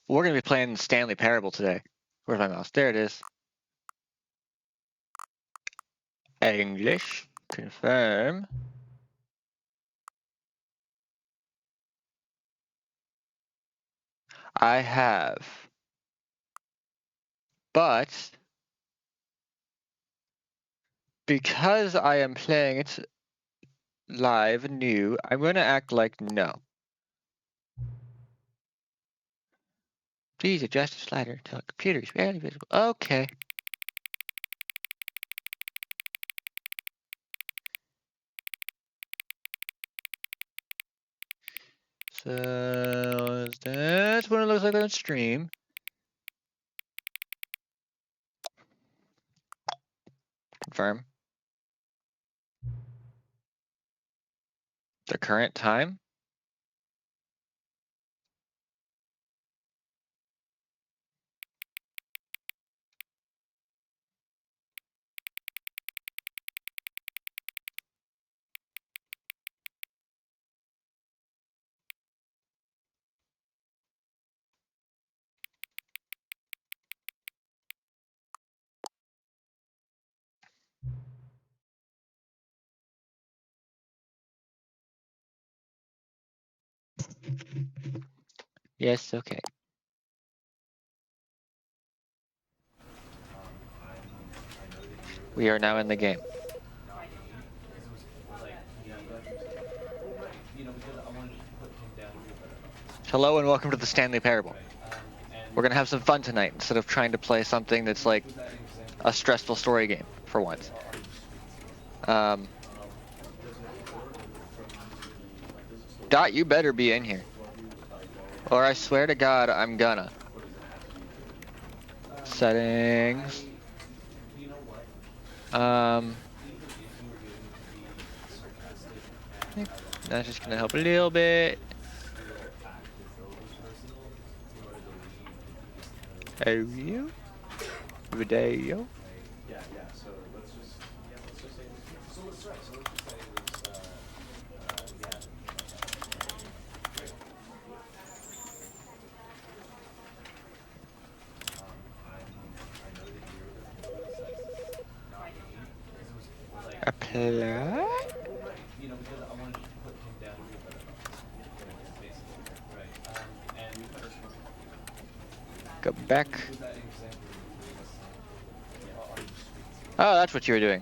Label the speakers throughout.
Speaker 1: We're going to be playing Stanley Parable today. Where's my mouse? There it is. English. Confirm. I have. But because I am playing it live, new, I'm going to act like no. Please adjust the slider until the computer is barely visible. Okay. So that's what it looks like on stream. Confirm. The current time. Yes, okay. We are now in the game. Hello and welcome to the Stanley Parable. We're going to have some fun tonight instead of trying to play something that's like a stressful story game for once. Dot, you better be in here. Or I swear to God, I'm gonna. Settings. That's just gonna help a little bit. Video. Video. Apply. Go back. Oh, that's what you were doing.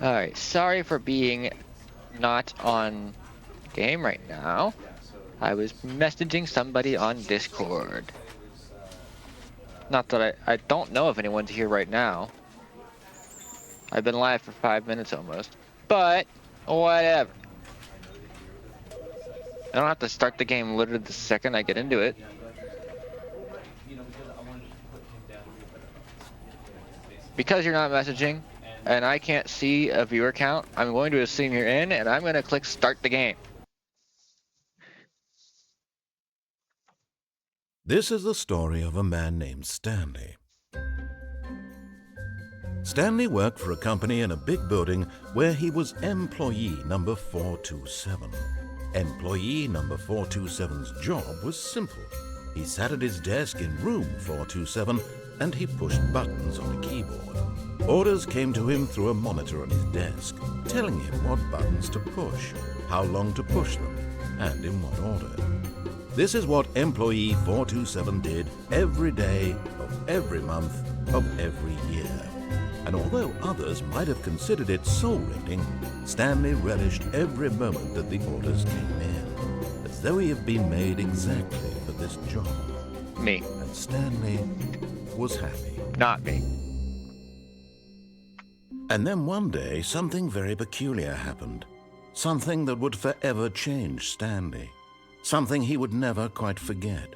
Speaker 1: Alright, sorry for being not on game right now. I was messaging somebody on Discord. Not that I don't know if anyone's here right now. I've been live for 5 minutes almost. But, whatever. I don't have to start the game literally the second I get into it. Because you're not messaging, and I can't see a viewer count, I'm going to assume you're in, and I'm going to click start the game.
Speaker 2: This is the story of a man named Stanley. Stanley worked for a company in a big building where he was employee number 427. Employee number 427's job was simple. He sat at his desk in room 427 and he pushed buttons on a keyboard. Orders came to him through a monitor on his desk, telling him what buttons to push, how long to push them, and in what order. This is what employee 427 did every day of every month of every year. And although others might have considered it soul-rending, Stanley relished every moment that the orders came in, as though he had been made exactly for this job.
Speaker 1: Me.
Speaker 2: And Stanley was happy.
Speaker 1: Not me.
Speaker 2: And then one day, something very peculiar happened. Something that would forever change Stanley. Something he would never quite forget.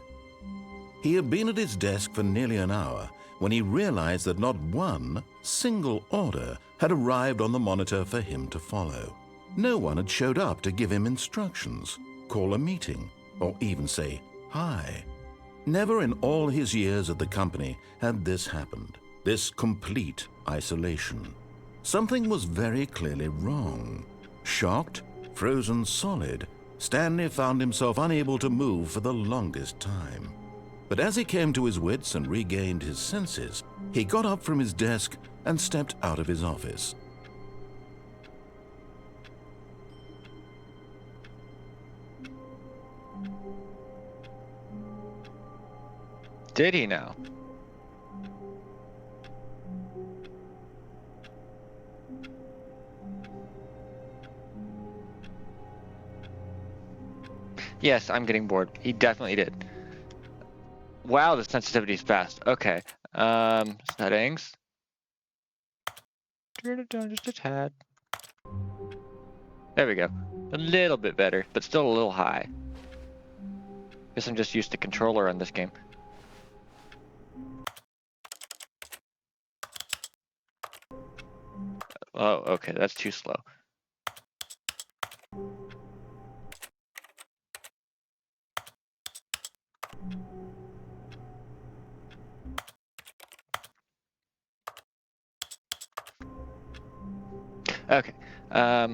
Speaker 2: He had been at his desk for nearly an hour when he realized that not one single order had arrived on the monitor for him to follow. No one had showed up to give him instructions, call a meeting, or even say hi. Never in all his years at the company had this happened, this complete isolation. Something was very clearly wrong. Shocked, frozen solid, Stanley found himself unable to move for the longest time. But as he came to his wits and regained his senses, he got up from his desk and stepped out of his office.
Speaker 1: Did he now? Yes, I'm getting bored. He definitely did. Wow, the sensitivity is fast. Okay. Settings. Turn it down just a tad. There we go. A little bit better, but still a little high. Guess I'm just used to controller on this game. Oh, okay, that's too slow. Okay. I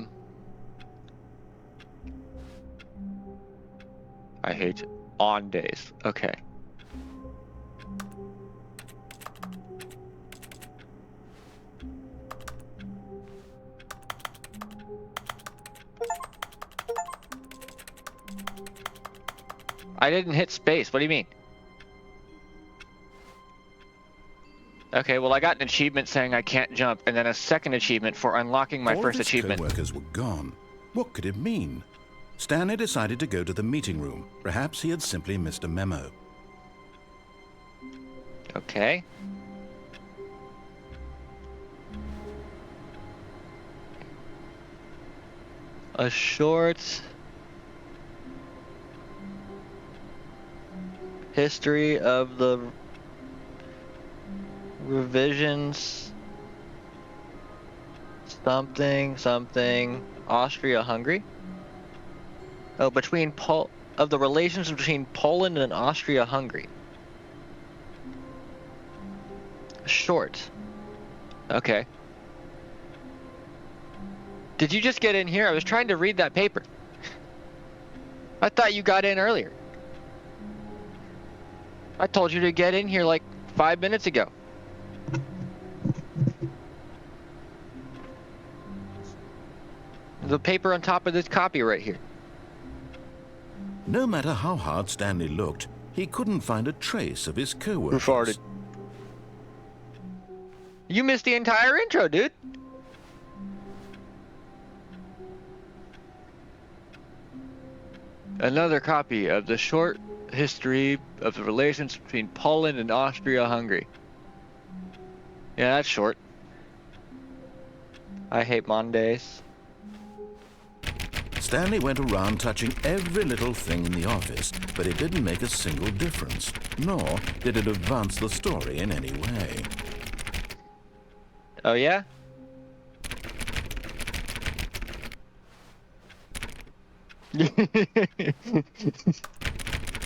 Speaker 1: hate on days. Okay. I didn't hit space. What do you mean? Okay, well I got an achievement saying I can't jump, and then a second achievement for unlocking my first achievement.
Speaker 2: All of his co-workers were gone. What could it mean? Stanley decided to go to the meeting room. Perhaps he had simply missed a memo.
Speaker 1: Okay. A short history of the revisions something Austria-Hungary. Oh, of the relations between Poland and Austria-Hungary. Short. Okay. Did you just get in here? I was trying to read that paper. I thought you got in earlier. I told you to get in here like 5 minutes ago. The paper on top of this copy right here.
Speaker 2: No matter how hard Stanley looked, he couldn't find a trace of his co-workers.
Speaker 1: Who farted? You missed the entire intro, dude. Another copy of the short history of the relations between Poland and Austria-Hungary. Yeah, that's short. I hate Mondays.
Speaker 2: Stanley went around touching every little thing in the office, but it didn't make a single difference, nor did it advance the story in any way.
Speaker 1: Oh, yeah?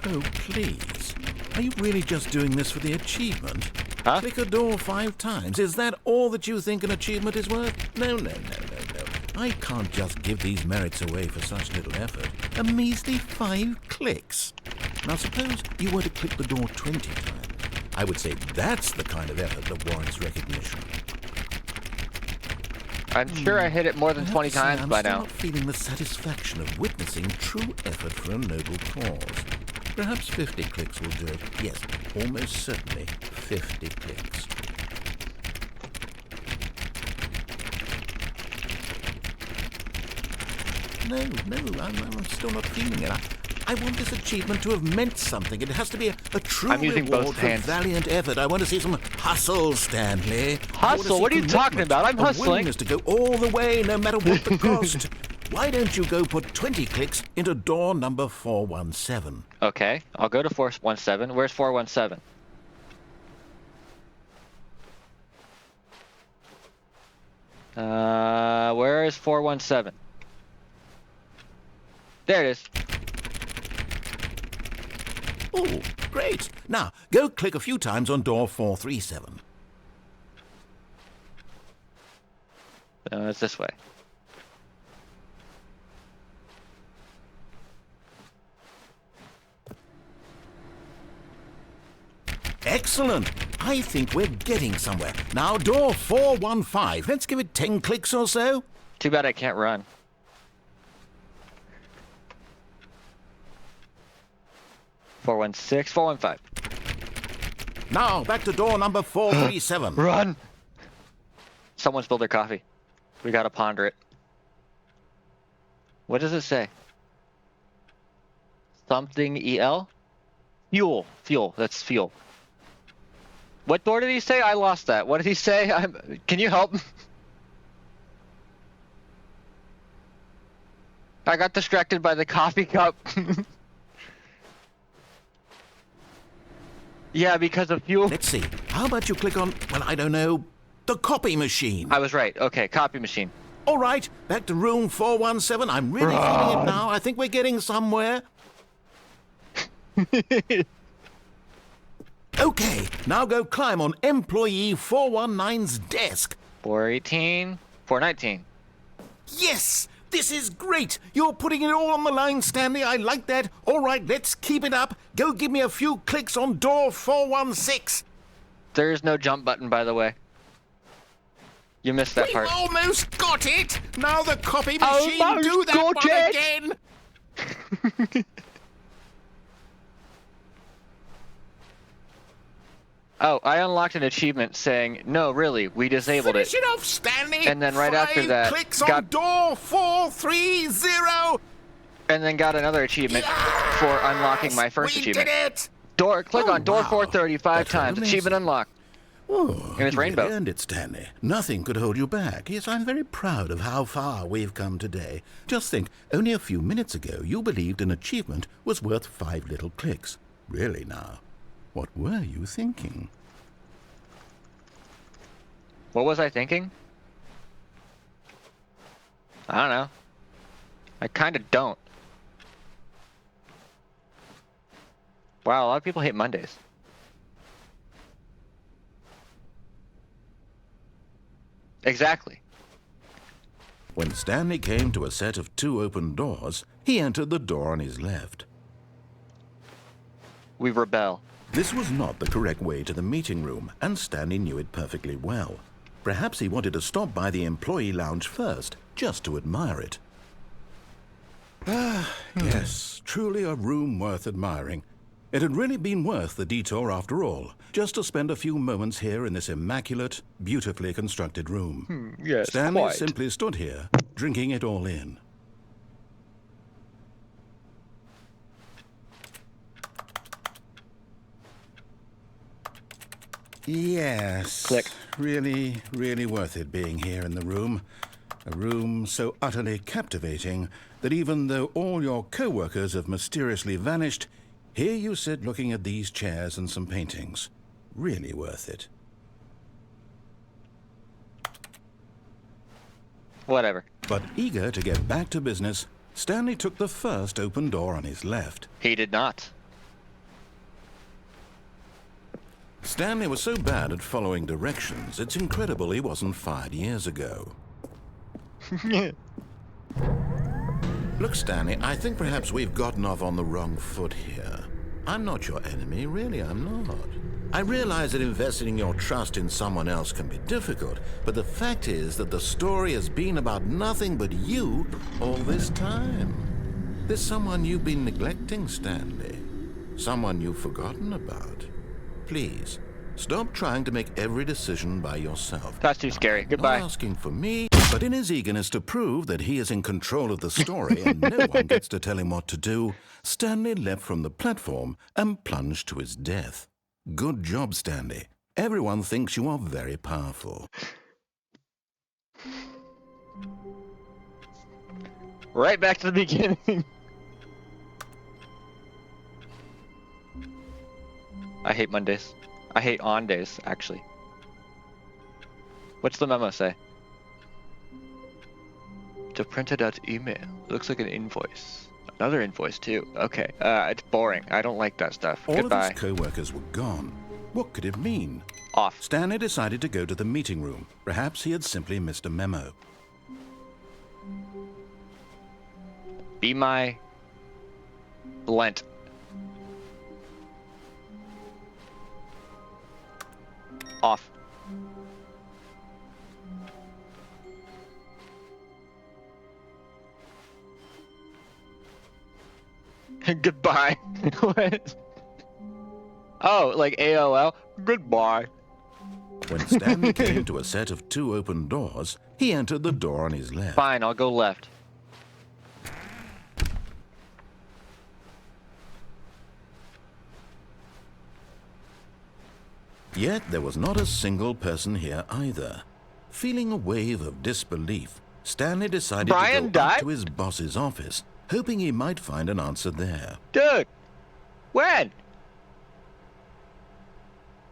Speaker 2: Oh, please. Are you really just doing this for the achievement?
Speaker 1: Huh?
Speaker 2: Click a door 5 times. Is that all that you think an achievement is worth? No, no, no, no, no. I can't just give these merits away for such little effort. A measly 5 clicks. Now suppose you were to click the door 20 times. I would say that's the kind of effort that warrants recognition.
Speaker 1: I'm sure I hit it more than 20 times by
Speaker 2: I'm still
Speaker 1: now.
Speaker 2: not feeling the satisfaction of witnessing true effort for a noble cause. Perhaps 50 clicks will do it. Yes, almost certainly 50 clicks. No, I'm still not feeling it. I want this achievement to have meant something. It has to be a true
Speaker 1: I'm using
Speaker 2: reward
Speaker 1: both
Speaker 2: for
Speaker 1: hands.
Speaker 2: valiant effort. I want to see some hustle, Stanley.
Speaker 1: Hustle? What are you talking about? I'm
Speaker 2: a
Speaker 1: hustling.
Speaker 2: willingness to go all the way, no matter what the cost. Why don't you go put 20 clicks into door number 417?
Speaker 1: Okay, I'll go to 417. Where's 417? Where is 417? There it is.
Speaker 2: Oh, great. Now, go click a few times on door 437.
Speaker 1: It's this way.
Speaker 2: Excellent. I think we're getting somewhere. Now, door 415. Let's give it 10 clicks or so.
Speaker 1: Too bad I can't run. Four one six, 415.
Speaker 2: Now, back to door number 437.
Speaker 1: Run! Someone spilled their coffee. We gotta ponder it. What does it say? Something EL? Fuel. Fuel. That's fuel. What door did he say? I lost that. What did he say? Can you help? I got distracted by the coffee cup. Yeah, because of fuel.
Speaker 2: Let's see. How about you click on, well, I don't know, the copy machine?
Speaker 1: I was right. Okay, copy machine.
Speaker 2: All right, back to room 417. I'm really feeling it now. I think we're getting somewhere. Okay, now go climb on employee 419's desk.
Speaker 1: 418, 419.
Speaker 2: Yes, this is great. You're putting it all on the line, Stanley. I like that. All right, let's keep it up. Go give me a few clicks on door 416.
Speaker 1: There is no jump button, by the way. You missed that
Speaker 2: We've
Speaker 1: part.
Speaker 2: almost got it. Now the copy machine,
Speaker 1: Almost
Speaker 2: do that
Speaker 1: got
Speaker 2: one
Speaker 1: it.
Speaker 2: again.
Speaker 1: Oh, I unlocked an achievement saying, no, really, we disabled
Speaker 2: Finish
Speaker 1: it.
Speaker 2: it off, Stanley.
Speaker 1: And then right after
Speaker 2: 5
Speaker 1: that,
Speaker 2: clicks
Speaker 1: got-
Speaker 2: on door 430.
Speaker 1: And then got another achievement for unlocking my first
Speaker 2: we
Speaker 1: achievement.
Speaker 2: did it.
Speaker 1: Click on door
Speaker 2: wow.
Speaker 1: 435
Speaker 2: That's
Speaker 1: times.
Speaker 2: amazing.
Speaker 1: Achievement unlocked.
Speaker 2: Oh,
Speaker 1: And it's
Speaker 2: you
Speaker 1: rainbow.
Speaker 2: really earned it, Stanley. Nothing could hold you back. Yes, I'm very proud of how far we've come today. Just think, only a few minutes ago, you believed an achievement was worth 5 little clicks. Really now, what were you thinking?
Speaker 1: What was I thinking? I don't know. I kind of don't. Wow, a lot of people hate Mondays. Exactly.
Speaker 2: When Stanley came to a set of 2 open doors, he entered the door on his left.
Speaker 1: We rebel.
Speaker 2: This was not the correct way to the meeting room, and Stanley knew it perfectly well. Perhaps he wanted to stop by the employee lounge first, just to admire it. Yes, truly a room worth admiring. It had really been worth the detour after all, just to spend a few moments here in this immaculate, beautifully constructed room.
Speaker 1: Yes,
Speaker 2: Stanley
Speaker 1: quite.
Speaker 2: simply stood here, drinking it all in. Yes.
Speaker 1: Click.
Speaker 2: Really, really worth it being here in the room. A room so utterly captivating that even though all your co-workers have mysteriously vanished, here you sit looking at these chairs and some paintings. Really worth it.
Speaker 1: Whatever.
Speaker 2: But eager to get back to business, Stanley took the first open door on his left.
Speaker 1: He did not.
Speaker 2: Stanley was so bad at following directions, it's incredible he wasn't fired years ago. Look, Stanley, I think perhaps we've gotten off on the wrong foot here. I'm not your enemy, really, I'm not. I realize that investing your trust in someone else can be difficult, but the fact is that the story has been about nothing but you all this time. There's someone you've been neglecting, Stanley. Someone you've forgotten about. Please, stop trying to make every decision by yourself.
Speaker 1: That's too scary. Goodbye.
Speaker 2: Not asking for me, but in his eagerness to prove that he is in control of the story and no one gets to tell him what to do, Stanley leapt from the platform and plunged to his death. Good job, Stanley. Everyone thinks you are very powerful.
Speaker 1: Right back to the beginning. I hate Mondays. I hate on days, actually. What's the memo say? To printed out email. It looks like an invoice. Another invoice too. Okay. It's boring. I don't like that stuff.
Speaker 2: All
Speaker 1: Goodbye.
Speaker 2: of his co-workers were gone. What could it mean?
Speaker 1: Off.
Speaker 2: Stanley decided to go to the meeting room. Perhaps he had simply missed a memo.
Speaker 1: Be my Lent. Off. Goodbye. What? Oh, like AOL? Goodbye.
Speaker 2: When Stanley came to a set of 2 open doors, he entered the door on his left.
Speaker 1: Fine, I'll go left.
Speaker 2: Yet there was not a single person here either. Feeling a wave of disbelief, Stanley decided
Speaker 1: Brian
Speaker 2: to go up
Speaker 1: died?
Speaker 2: to his boss's office, hoping he might find an answer there.
Speaker 1: Dude! When?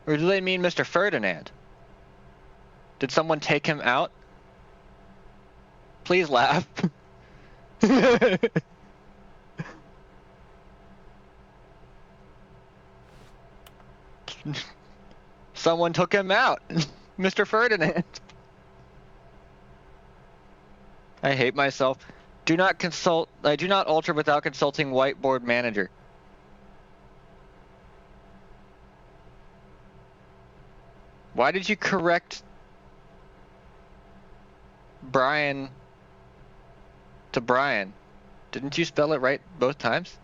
Speaker 1: Or do they mean Mr. Ferdinand? Did someone take him out? Please laugh. Someone took him out. Mr. Ferdinand. I hate myself. Do not consult. I do not alter without consulting whiteboard manager. Why did you correct Brian to Brian? Didn't you spell it right both times?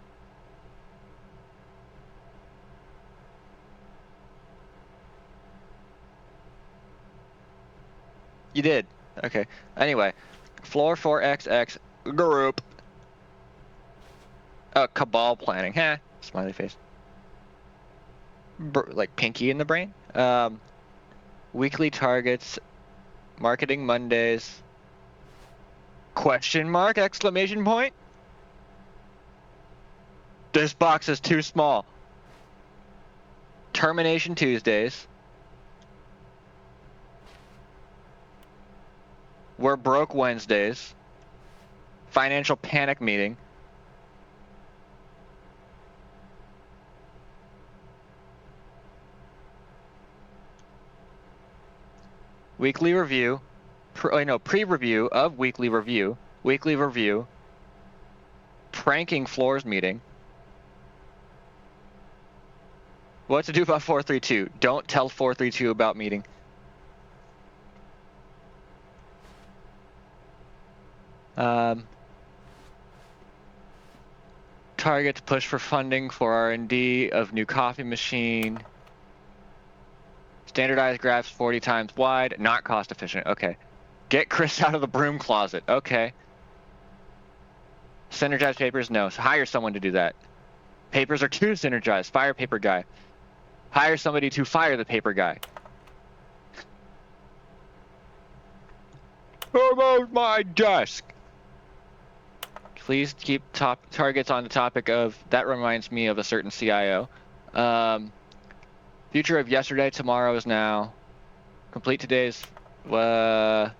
Speaker 1: You did. Okay. Anyway, floor 4XX group. Cabal planning. Heh. Smiley face. Like pinky in the brain. Weekly targets. Marketing Mondays. Question mark? Exclamation point? This box is too small. Termination Tuesdays. We're broke Wednesdays. Financial panic meeting. Weekly review. Pre-review of weekly review. Weekly review. Pranking floors meeting. What to do about 432? Don't tell 432 about meeting. Target to push for funding for R&D of new coffee machine. Standardized graphs 40 times wide, not cost efficient. Okay. Get Chris out of the broom closet. Okay. Synergized papers? No. So hire someone to do that. Papers are too synergized. Fire paper guy. Hire somebody to fire the paper guy. About my desk. Please keep targets on the topic of, that reminds me of a certain CIO. Future of yesterday, tomorrow is now. Complete today's, I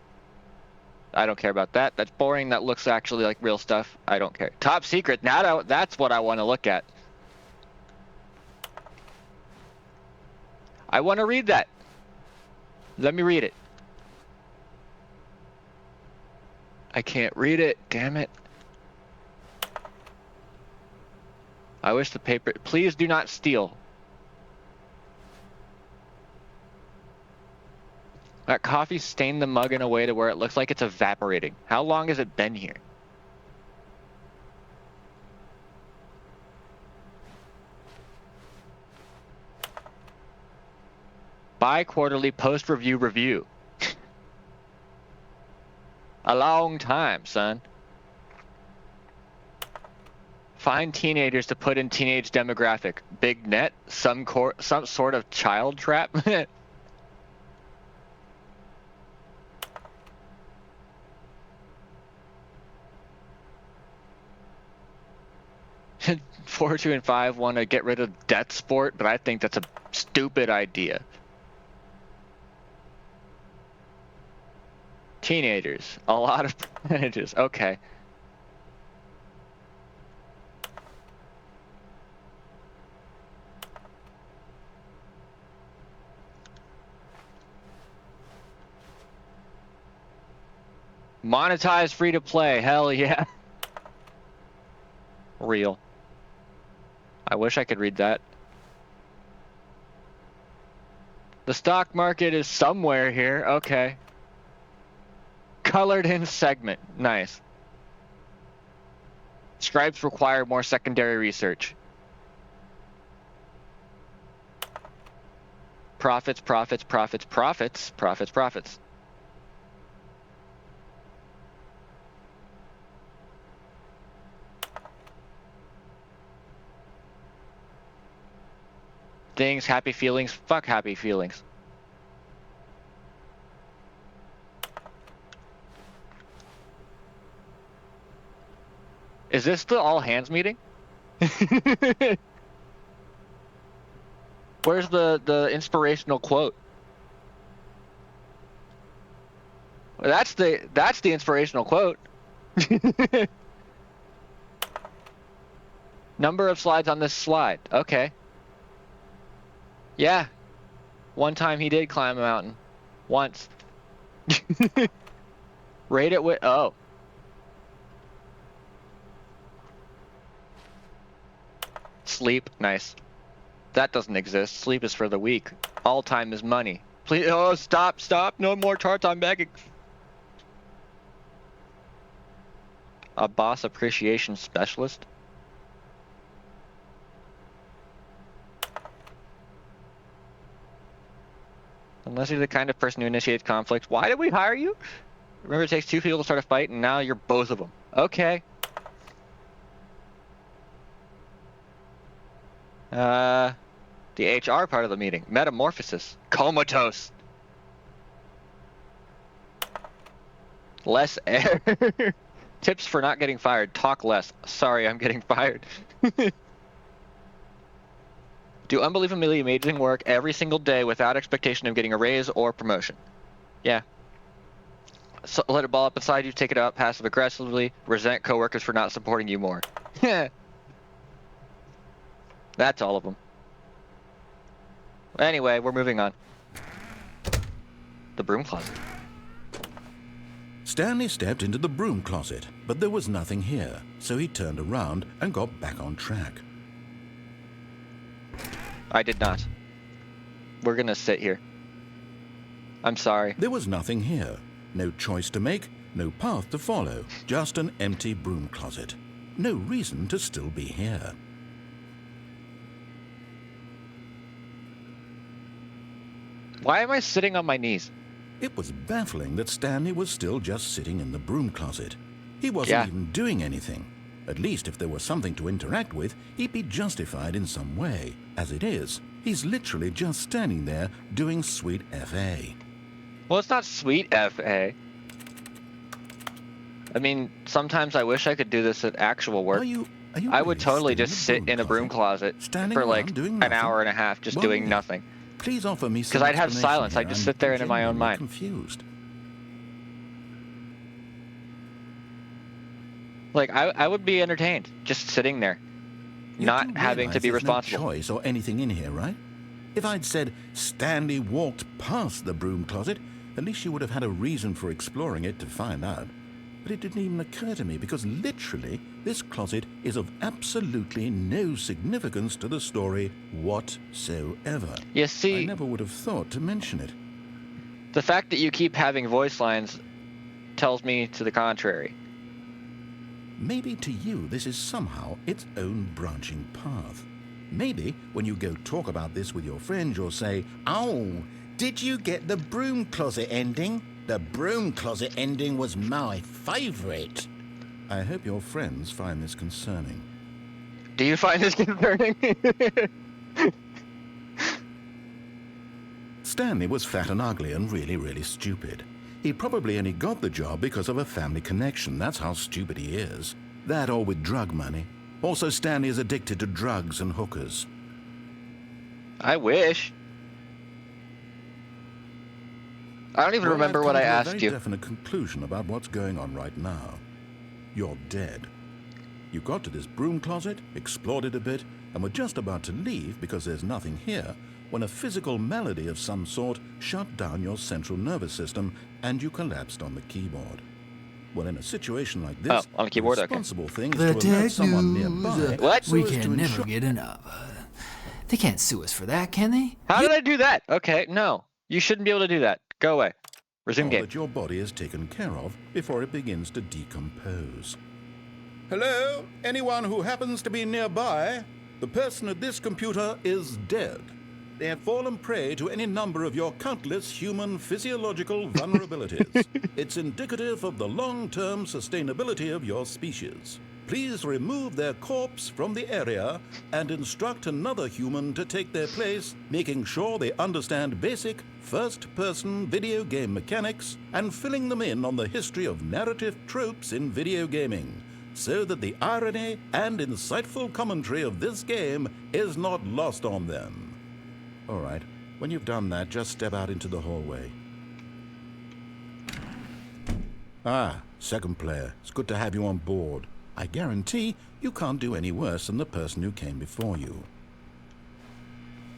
Speaker 1: don't care about that. That's boring. That looks actually like real stuff. I don't care. Top secret, now that's what I want to look at. I want to read that. Let me read it. I can't read it. Damn it. I wish the paper... Please do not steal. That coffee stained the mug in a way to where it looks like it's evaporating. How long has it been here? Bi-quarterly post-review review. A long time, son. Find teenagers to put in teenage demographic. Big net? Some sort of child trap? 4, 2, and 5 want to get rid of death sport, but I think that's a stupid idea. Teenagers. A lot of percentages. Okay. Monetize free to play. Hell yeah. Real. I wish I could read that. The stock market is somewhere here. Okay. Colored in segment. Nice. Stripes require more secondary research. Profits, profits, profits, profits, profits, profits. Things, happy feelings, fuck happy feelings. Is this the all hands meeting? Where's the inspirational quote? That's the inspirational quote. Number of slides on this slide. Okay. Yeah. One time he did climb a mountain. Once. Rate it with... Oh. Sleep. Nice. That doesn't exist. Sleep is for the weak. All time is money. Please... Oh, stop, stop. No more charts. I'm begging. A boss appreciation specialist? Unless you're the kind of person who initiates conflict. Why did we hire you? Remember, it takes 2 people to start a fight, and now you're both of them. Okay. The HR part of the meeting. Metamorphosis. Comatose. Less air. Tips for not getting fired. Talk less. Sorry, I'm getting fired. Do unbelievably amazing work every single day without expectation of getting a raise or promotion. Yeah. So let it ball up inside you, take it out passive aggressively, resent coworkers for not supporting you more. That's all of them. Anyway, we're moving on. The broom closet.
Speaker 2: Stanley stepped into the broom closet, but there was nothing here, so he turned around and got back on track.
Speaker 1: I did not. We're gonna sit here. I'm sorry.
Speaker 2: There was nothing here. No choice to make, no path to follow, just an empty broom closet. No reason to still be here.
Speaker 1: Why am I sitting on my knees?
Speaker 2: It was baffling that Stanley was still just sitting in the broom closet. He wasn't even doing anything. At least if there was something to interact with, he'd be justified in some way. As it is, he's literally just standing there doing sweet FA.
Speaker 1: Well, it's not sweet FA. I mean, sometimes I wish I could do this at actual work. I would totally just sit in a broom closet for like an hour and a half just doing nothing.
Speaker 2: Please offer me some
Speaker 1: because I'd have
Speaker 2: explanation
Speaker 1: silence.
Speaker 2: here.
Speaker 1: I'd just sit there and in my own mind.
Speaker 2: Confused.
Speaker 1: Like, I would be entertained just sitting there, not having to be responsible.
Speaker 2: No choice or anything in here, right? If I'd said Stanley walked past the broom closet, at least you would have had a reason for exploring it to find out. But it didn't even occur to me because literally this closet is of absolutely no significance to the story whatsoever.
Speaker 1: You see,
Speaker 2: I never would have thought to mention it.
Speaker 1: the fact that you keep having voice lines tells me to the contrary.
Speaker 2: Maybe to you this is somehow its own branching path. Maybe when you go talk about this with your friends, you'll say, "Oh, did you get the broom closet ending? The broom closet ending was my favorite." I hope your friends find this concerning.
Speaker 1: Do you find this concerning?
Speaker 2: Stanley was fat and ugly and really, really stupid. He probably only got the job because of a family connection. That's how stupid he is. That or with drug money. Also, Stanley is addicted to drugs and hookers.
Speaker 1: I wish. I don't even remember what I asked
Speaker 2: I've come to a
Speaker 1: you.
Speaker 2: very definite conclusion about what's going on right now. You're dead. You got to this broom closet, explored it a bit, and were just about to leave because there's nothing here when a physical malady of some sort shut down your central nervous system and you collapsed on the keyboard. Well, in a situation like this,
Speaker 1: on the keyboard,
Speaker 2: the
Speaker 1: okay.
Speaker 2: responsible thing is
Speaker 3: The
Speaker 2: to alert
Speaker 3: tech
Speaker 2: someone
Speaker 3: news.
Speaker 2: nearby.
Speaker 1: What?
Speaker 2: so
Speaker 3: We
Speaker 2: as to
Speaker 3: can never
Speaker 2: ensure-
Speaker 3: get enough. They can't sue us for that, can they?
Speaker 1: How did I do that? Okay, no. You shouldn't be able to do that. Go away. Resume game.
Speaker 2: that your body is taken care of before it begins to decompose. Hello? Anyone who happens to be nearby? The person at this computer is dead. They have fallen prey to any number of your countless human physiological vulnerabilities. It's indicative of the long-term sustainability of your species. Please remove their corpse from the area and instruct another human to take their place, making sure they understand basic first-person video game mechanics and filling them in on the history of narrative tropes in video gaming, so that the irony and insightful commentary of this game is not lost on them. All right, when you've done that, just step out into the hallway. Ah, second player. It's good to have you on board. I guarantee you can't do any worse than the person who came before you.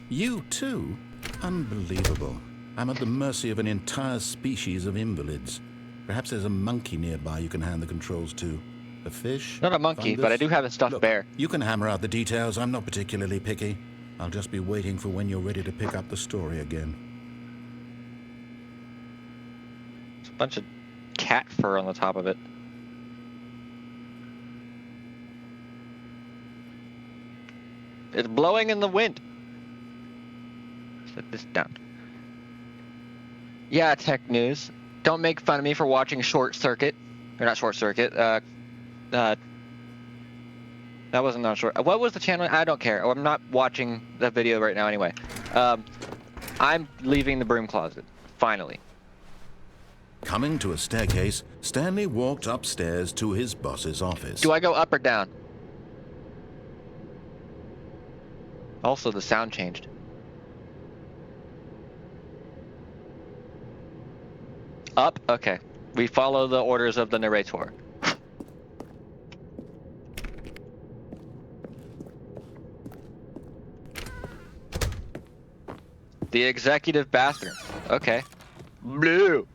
Speaker 2: You too? Unbelievable. I'm at the mercy of an entire species of invalids. Perhaps there's a monkey nearby you can hand the controls to. A fish?
Speaker 1: Not a monkey,
Speaker 2: Fungus?
Speaker 1: but I do have a stuffed
Speaker 2: Look,
Speaker 1: bear.
Speaker 2: You can hammer out the details. I'm not particularly picky. I'll just be waiting for when you're ready to pick up the story again.
Speaker 1: There's a bunch of cat fur on the top of it. It's blowing in the wind. Set this down. Yeah, tech news. Don't make fun of me for watching Short Circuit. Or not Short Circuit. That wasn't on short. What was the channel? I don't care. I'm not watching the video right now anyway. I'm leaving the broom closet. Finally.
Speaker 2: Coming to a staircase, Stanley walked upstairs to his boss's office.
Speaker 1: Do I go up or down? Also, the sound changed. Up? Okay. We follow the orders of the narrator. The executive bathroom. Okay. Blue.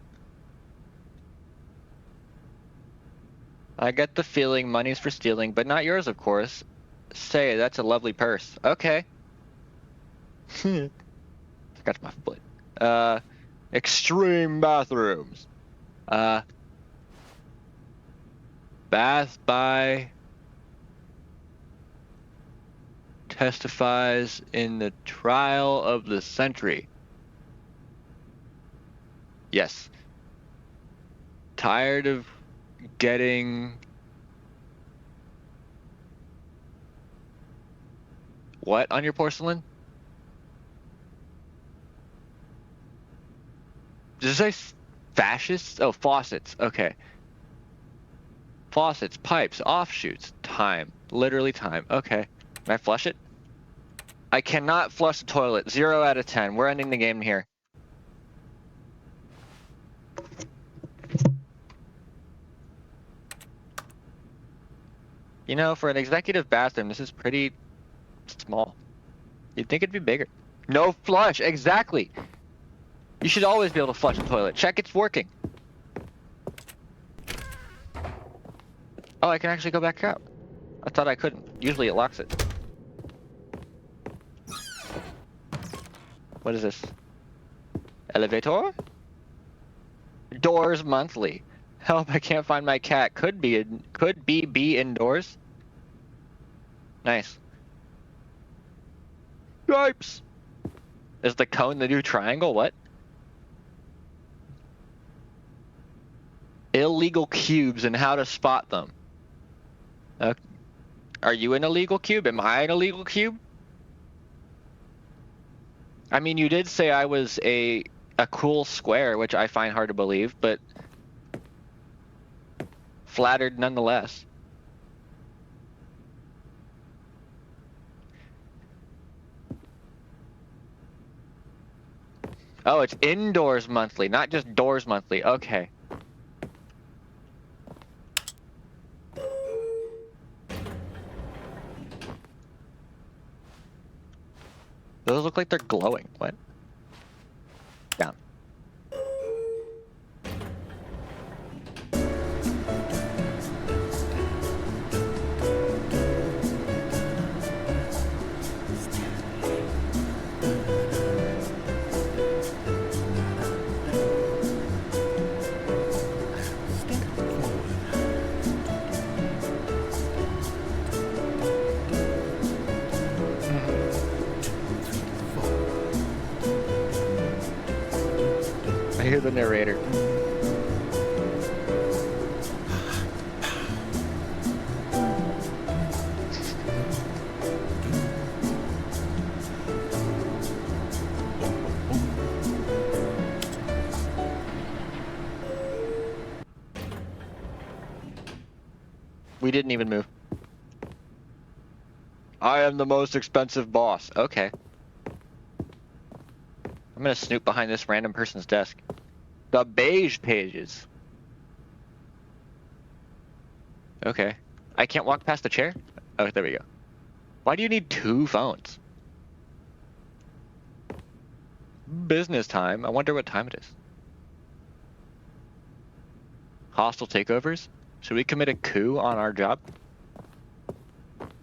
Speaker 1: I get the feeling money's for stealing, but not yours, of course. Say, that's a lovely purse. Okay. Scratch my foot. Extreme bathrooms. Bath by testifies in the trial of the century. Yes. Tired of getting what on your porcelain? Did it say fascists? Oh, faucets. Okay. Faucets, pipes, offshoots, time. Literally time. Okay. Can I flush it? I cannot flush the toilet. 0 out of 10. We're ending the game here. You know, for an executive bathroom, this is pretty small. You'd think it'd be bigger. No flush, exactly. You should always be able to flush a toilet. Check it's working. Oh, I can actually go back out. I thought I couldn't. Usually it locks it. What is this? Elevator? Doors monthly. Help, I can't find my cat. Could be indoors. Nice. Yipes! Is the cone the new triangle? What? Illegal cubes and how to spot them. Are you an illegal cube? Am I an illegal cube? I mean, you did say I was a cool square, which I find hard to believe, but flattered nonetheless. Oh, it's indoors monthly, not just doors monthly. Okay. Those look like they're glowing. What? Down. I hear the narrator. We didn't even move. I am the most expensive boss. Okay. I'm gonna snoop behind this random person's desk. The beige pages. Okay. I can't walk past the chair? Oh, there we go. Why do you need 2 phones? Business time. I wonder what time it is. Hostile takeovers? Should we commit a coup on our job?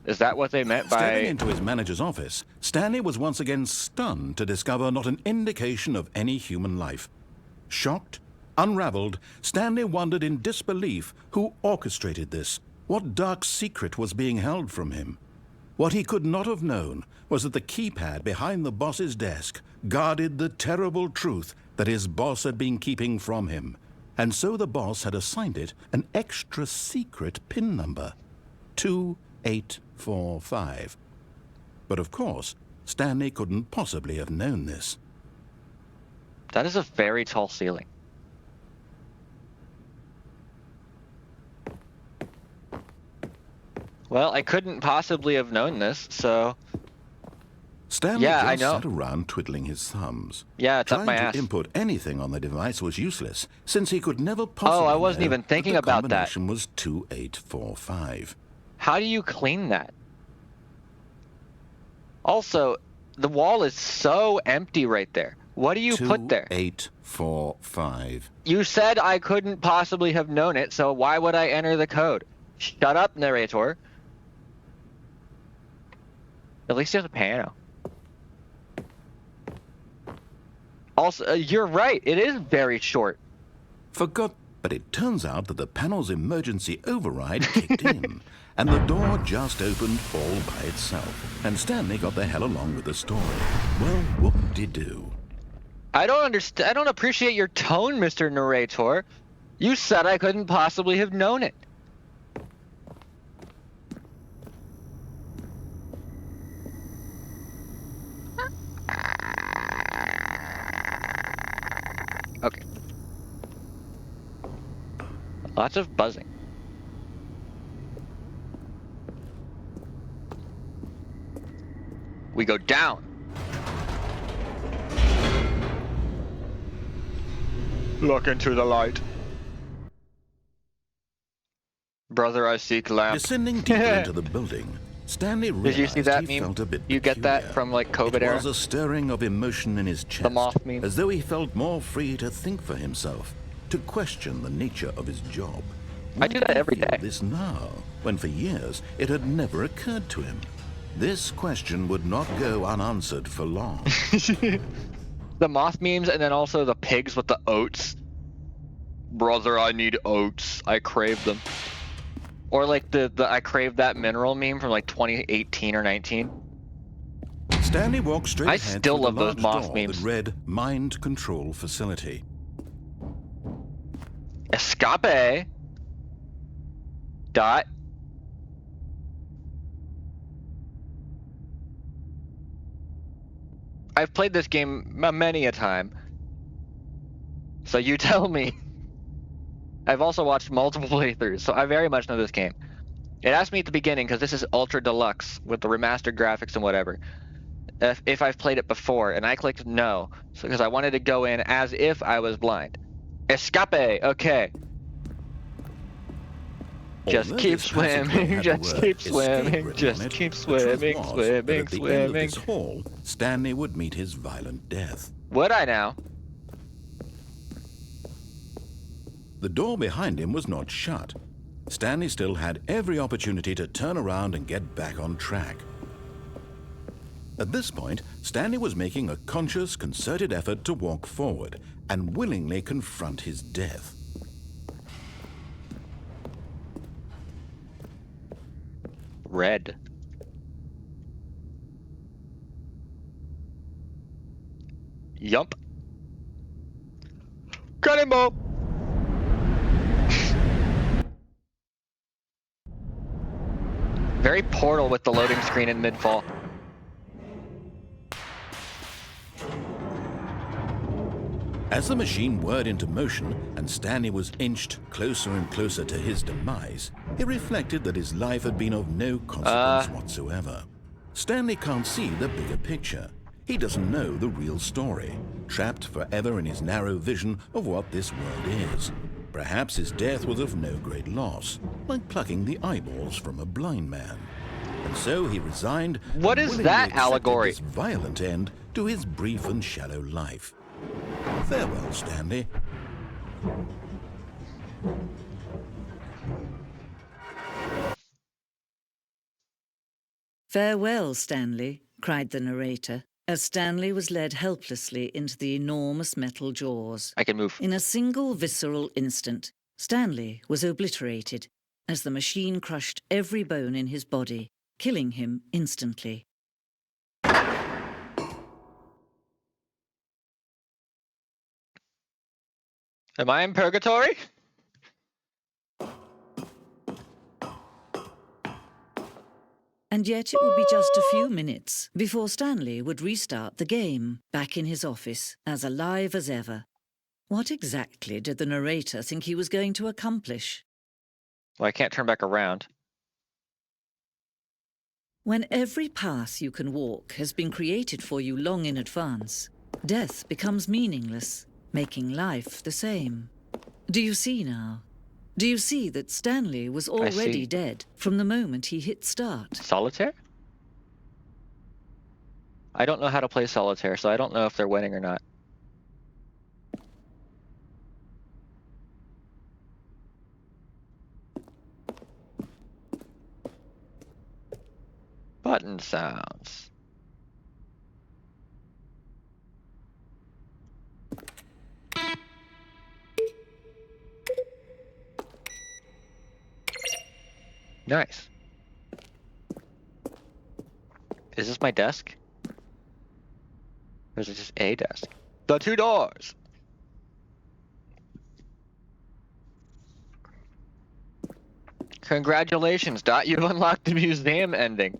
Speaker 1: Is that what they meant by...
Speaker 2: Stepping into his manager's office, Stanley was once again stunned to discover not an indication of any human life. Shocked, unraveled, Stanley wondered in disbelief who orchestrated this. What dark secret was being held from him? What he could not have known was that the keypad behind the boss's desk guarded the terrible truth that his boss had been keeping from him. And so the boss had assigned it an extra secret PIN number. 2845. But of course, Stanley couldn't possibly have known this.
Speaker 1: That is a very tall ceiling. Well, I couldn't possibly have known this, so...
Speaker 2: Stanley
Speaker 1: I
Speaker 2: just
Speaker 1: know.
Speaker 2: sat around twiddling his thumbs.
Speaker 1: Yeah, it's up
Speaker 2: Trying
Speaker 1: my
Speaker 2: to
Speaker 1: ass.
Speaker 2: input anything on the device was useless, since he could never possibly
Speaker 1: I wasn't
Speaker 2: know
Speaker 1: even thinking
Speaker 2: that the
Speaker 1: about that.
Speaker 2: combination was 2845.
Speaker 1: How do you clean that? Also, the wall is so empty right there. What do you put there?
Speaker 2: 2845.
Speaker 1: You said I couldn't possibly have known it, so why would I enter the code? Shut up, narrator. At least there's a piano. Also, you're right. It is very short.
Speaker 2: Forgot, but it turns out that the panel's emergency override kicked in, and the door just opened all by itself, and Stanley got the hell along with the story. Well, whoop-de-doo.
Speaker 1: I don't understand. I don't appreciate your tone, Mr. Narrator. You said I couldn't possibly have known it. Okay. Lots of buzzing. We go down. Look into the light. Brother, I seek lamp.
Speaker 2: Descending deeper into the building, Stanley
Speaker 1: Did you see
Speaker 2: realized
Speaker 1: that
Speaker 2: he
Speaker 1: meme?
Speaker 2: felt a bit
Speaker 1: You get that
Speaker 2: peculiar.
Speaker 1: from like COVID
Speaker 2: It
Speaker 1: era?
Speaker 2: was a stirring of emotion in his chest,
Speaker 1: moth meme.
Speaker 2: as though he felt more free to think for himself, to question the nature of his job.
Speaker 1: I
Speaker 2: Why
Speaker 1: do
Speaker 2: did
Speaker 1: that
Speaker 2: he
Speaker 1: every
Speaker 2: feel
Speaker 1: day.
Speaker 2: this now, when for years it had never occurred to him? This question would not go unanswered for long.
Speaker 1: The moth memes, and then also the pigs with the oats. Brother, I need oats. I crave them. Or like the I crave that mineral meme from like 2018 or 19.
Speaker 2: Stanley walked straight
Speaker 1: I
Speaker 2: ahead
Speaker 1: still
Speaker 2: through the
Speaker 1: love those
Speaker 2: large
Speaker 1: moth
Speaker 2: door that
Speaker 1: memes.
Speaker 2: read Mind Control Facility.
Speaker 1: Escape. Dot. I've played this game many a time. So you tell me. I've also watched multiple playthroughs, so I very much know this game. It asked me at the beginning, because this is Ultra Deluxe with the remastered graphics and whatever, if I've played it before, and I clicked no, because I wanted to go in as if I was blind. Escape, okay. Just
Speaker 2: Although
Speaker 1: keep
Speaker 2: this passageway
Speaker 1: swimming,
Speaker 2: had the
Speaker 1: just
Speaker 2: word
Speaker 1: keep
Speaker 2: escape
Speaker 1: swimming,
Speaker 2: written on
Speaker 1: just
Speaker 2: it,
Speaker 1: keep
Speaker 2: the truth
Speaker 1: swimming,
Speaker 2: was that
Speaker 1: swimming,
Speaker 2: at the end of
Speaker 1: swimming.
Speaker 2: this hall, Stanley would meet his violent death.
Speaker 1: Would I now?
Speaker 2: The door behind him was not shut. Stanley still had every opportunity to turn around and get back on track. At this point, Stanley was making a conscious, concerted effort to walk forward and willingly confront his death.
Speaker 1: Red. Yup. Cannonball! Very Portal with the loading screen in mid-fall.
Speaker 2: As the machine whirred into motion and Stanley was inched closer and closer to his demise, he reflected that his life had been of no consequence whatsoever. Stanley can't see the bigger picture. He doesn't know the real story, trapped forever in his narrow vision of what this world is. Perhaps his death was of no great loss, like plucking the eyeballs from a blind man. And so he resigned
Speaker 1: What
Speaker 2: and
Speaker 1: is
Speaker 2: willingly
Speaker 1: that
Speaker 2: accepted
Speaker 1: allegory?
Speaker 2: this violent end to his brief and shallow life. Farewell, Stanley.
Speaker 4: "Farewell, Stanley," cried the narrator, as Stanley was led helplessly into the enormous metal jaws.
Speaker 1: I can move.
Speaker 4: In a single visceral instant, Stanley was obliterated as the machine crushed every bone in his body, killing him instantly.
Speaker 1: Am I in purgatory?
Speaker 4: And yet it would be just a few minutes before Stanley would restart the game, back in his office, as alive as ever. What exactly did the narrator think he was going to accomplish?
Speaker 1: Well, I can't turn back around.
Speaker 4: When every path you can walk has been created for you long in advance, death becomes meaningless, making life the same. Do you see now? Do you see that Stanley was already dead from the moment he hit start?
Speaker 1: Solitaire? I don't know how to play solitaire, so I don't know if they're winning or not. Button sounds. Nice. Is this my desk? Or is it just a desk? The two doors! Congratulations, Dot. You've unlocked the museum ending.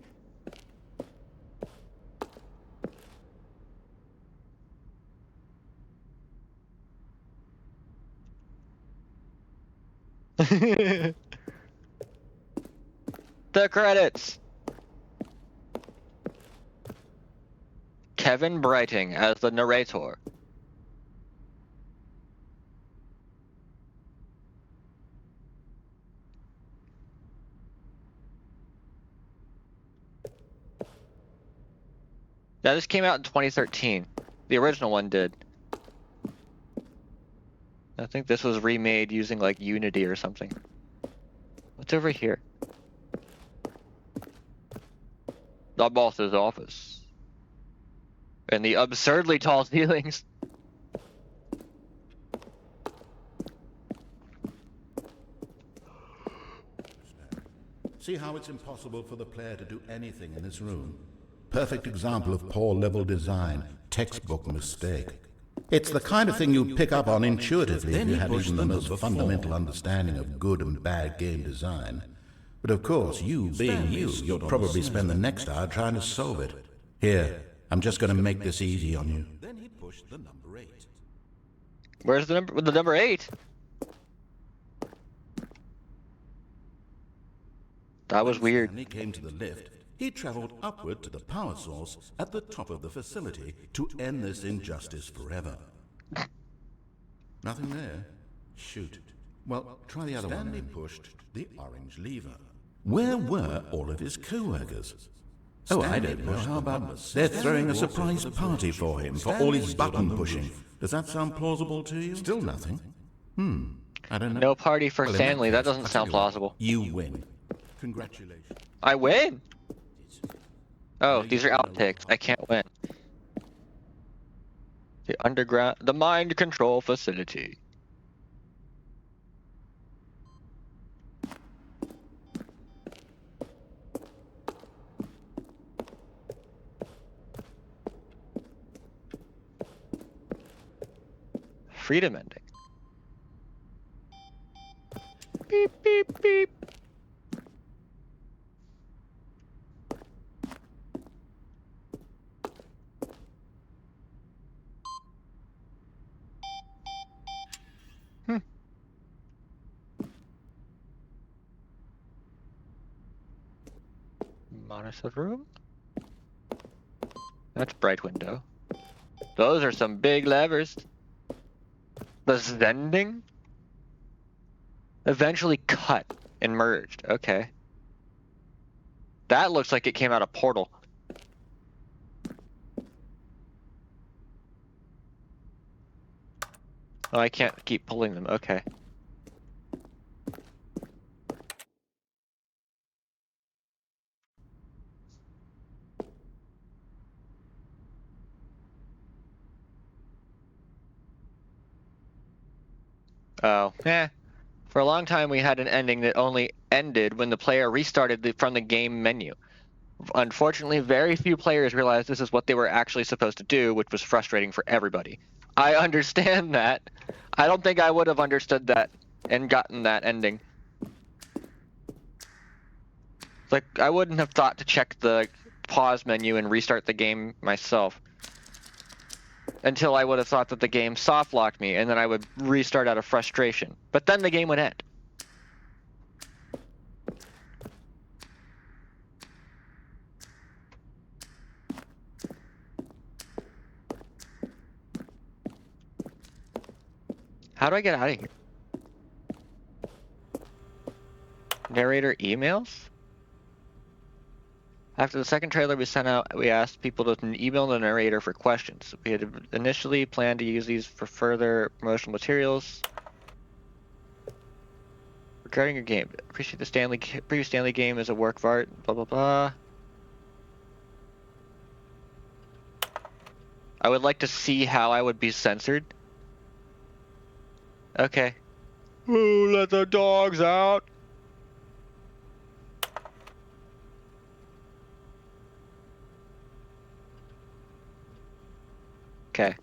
Speaker 1: The credits! Kevin Brighting as the narrator. Yeah, this came out in 2013. The original one did. I think this was remade using like Unity or something. What's over here? The boss's office. And the absurdly tall ceilings.
Speaker 2: See how it's impossible for the player to do anything in this room? Perfect example of poor level design, textbook mistake. It's the kind of thing you'd pick up on intuitively if you had even the most fundamental understanding of good and bad game design. But of course, you being you, you'll probably spend the next hour trying to solve it. Here, I'm just going to make this easy on you. Then he pushed the number 8.
Speaker 1: Where's the number 8? That was weird.
Speaker 2: When Stanley came to the lift, he traveled upward to the power source at the top of the facility to end this injustice forever. Nothing there? Shoot. Well, try the other one. Stanley pushed the orange lever. Where were all of his co-workers? Oh, I don't know. How about they're throwing a surprise party for him for all his button pushing? Does that sound plausible to you? Still nothing. I don't know.
Speaker 1: No party for
Speaker 2: Well,
Speaker 1: Stanley. That doesn't
Speaker 2: I'll
Speaker 1: sound
Speaker 2: tell you what,
Speaker 1: plausible.
Speaker 2: You win. Congratulations.
Speaker 1: I win? Oh, these are outtakes. I can't win. The mind control facility. Freedom ending. Beep, beep, beep. Monitor room? That's bright window. Those are some big levers. The Zending? Eventually cut and merged. Okay. That looks like it came out of Portal. Oh, I can't keep pulling them. Okay. Oh, For a long time, we had an ending that only ended when the player restarted from the game menu. Unfortunately, very few players realized this is what they were actually supposed to do, which was frustrating for everybody. I understand that. I don't think I would have understood that and gotten that ending. Like, I wouldn't have thought to check the pause menu and restart the game myself until I would have thought that the game soft locked me, and then I would restart out of frustration. But then the game would end. How do I get out of here? Narrator emails? After the second trailer we sent out, we asked people to email the narrator for questions. We had initially planned to use these for further promotional materials. Regarding your game, appreciate the previous Stanley game as a work of art, blah blah blah. I would like to see how I would be censored. Okay. Ooh, let the dogs out. Okay.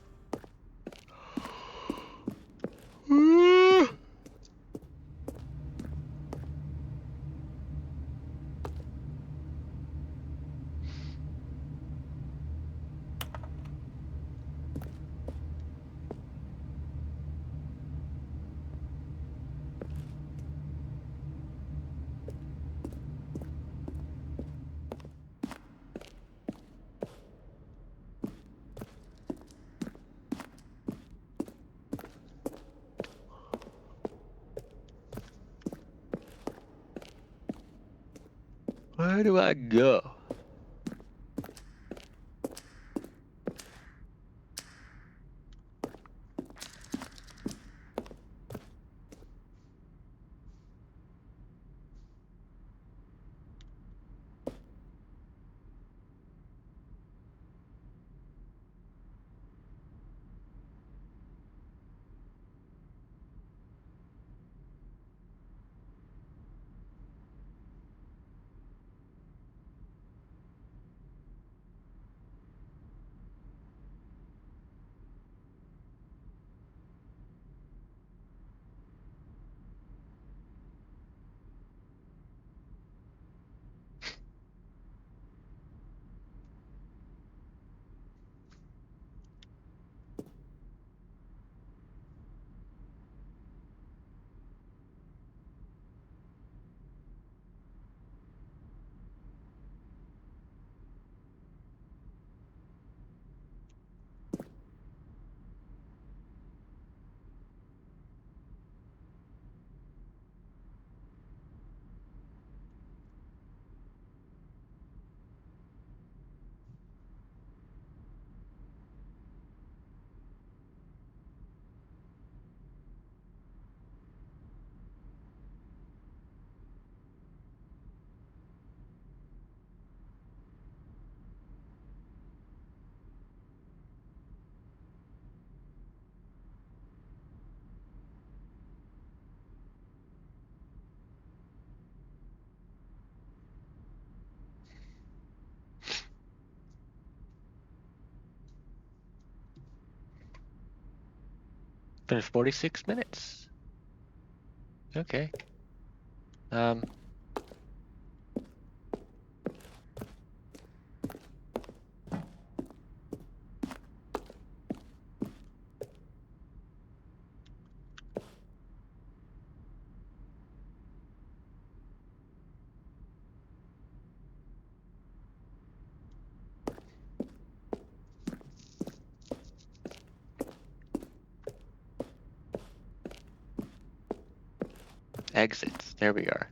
Speaker 1: Where do I go? Finished 46 minutes. Okay. Exits. There we are.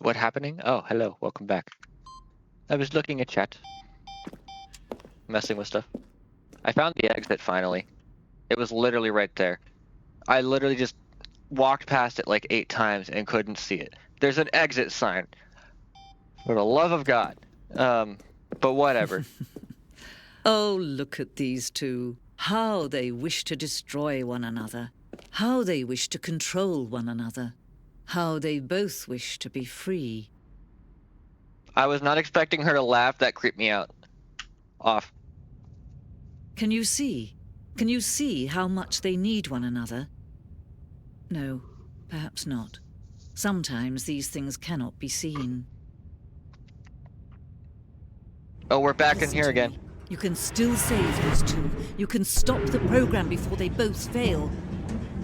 Speaker 1: What happening? Oh, hello. Welcome back. I was looking at chat. Messing with stuff. I found the exit finally. It was literally right there. I literally just walked past it like 8 times and couldn't see it. There's an exit sign. For the love of God. But whatever.
Speaker 4: Oh, look at these two. How they wish to destroy one another. How they wish to control one another. How they both wish to be free.
Speaker 1: I was not expecting her to laugh. That creeped me out. Off.
Speaker 4: Can you see? Can you see how much they need one another? No, perhaps not. Sometimes these things cannot be seen.
Speaker 1: Oh, we're back in
Speaker 4: Listen
Speaker 1: here
Speaker 4: to
Speaker 1: again.
Speaker 4: me. You can still save these two. You can stop the program before they both fail.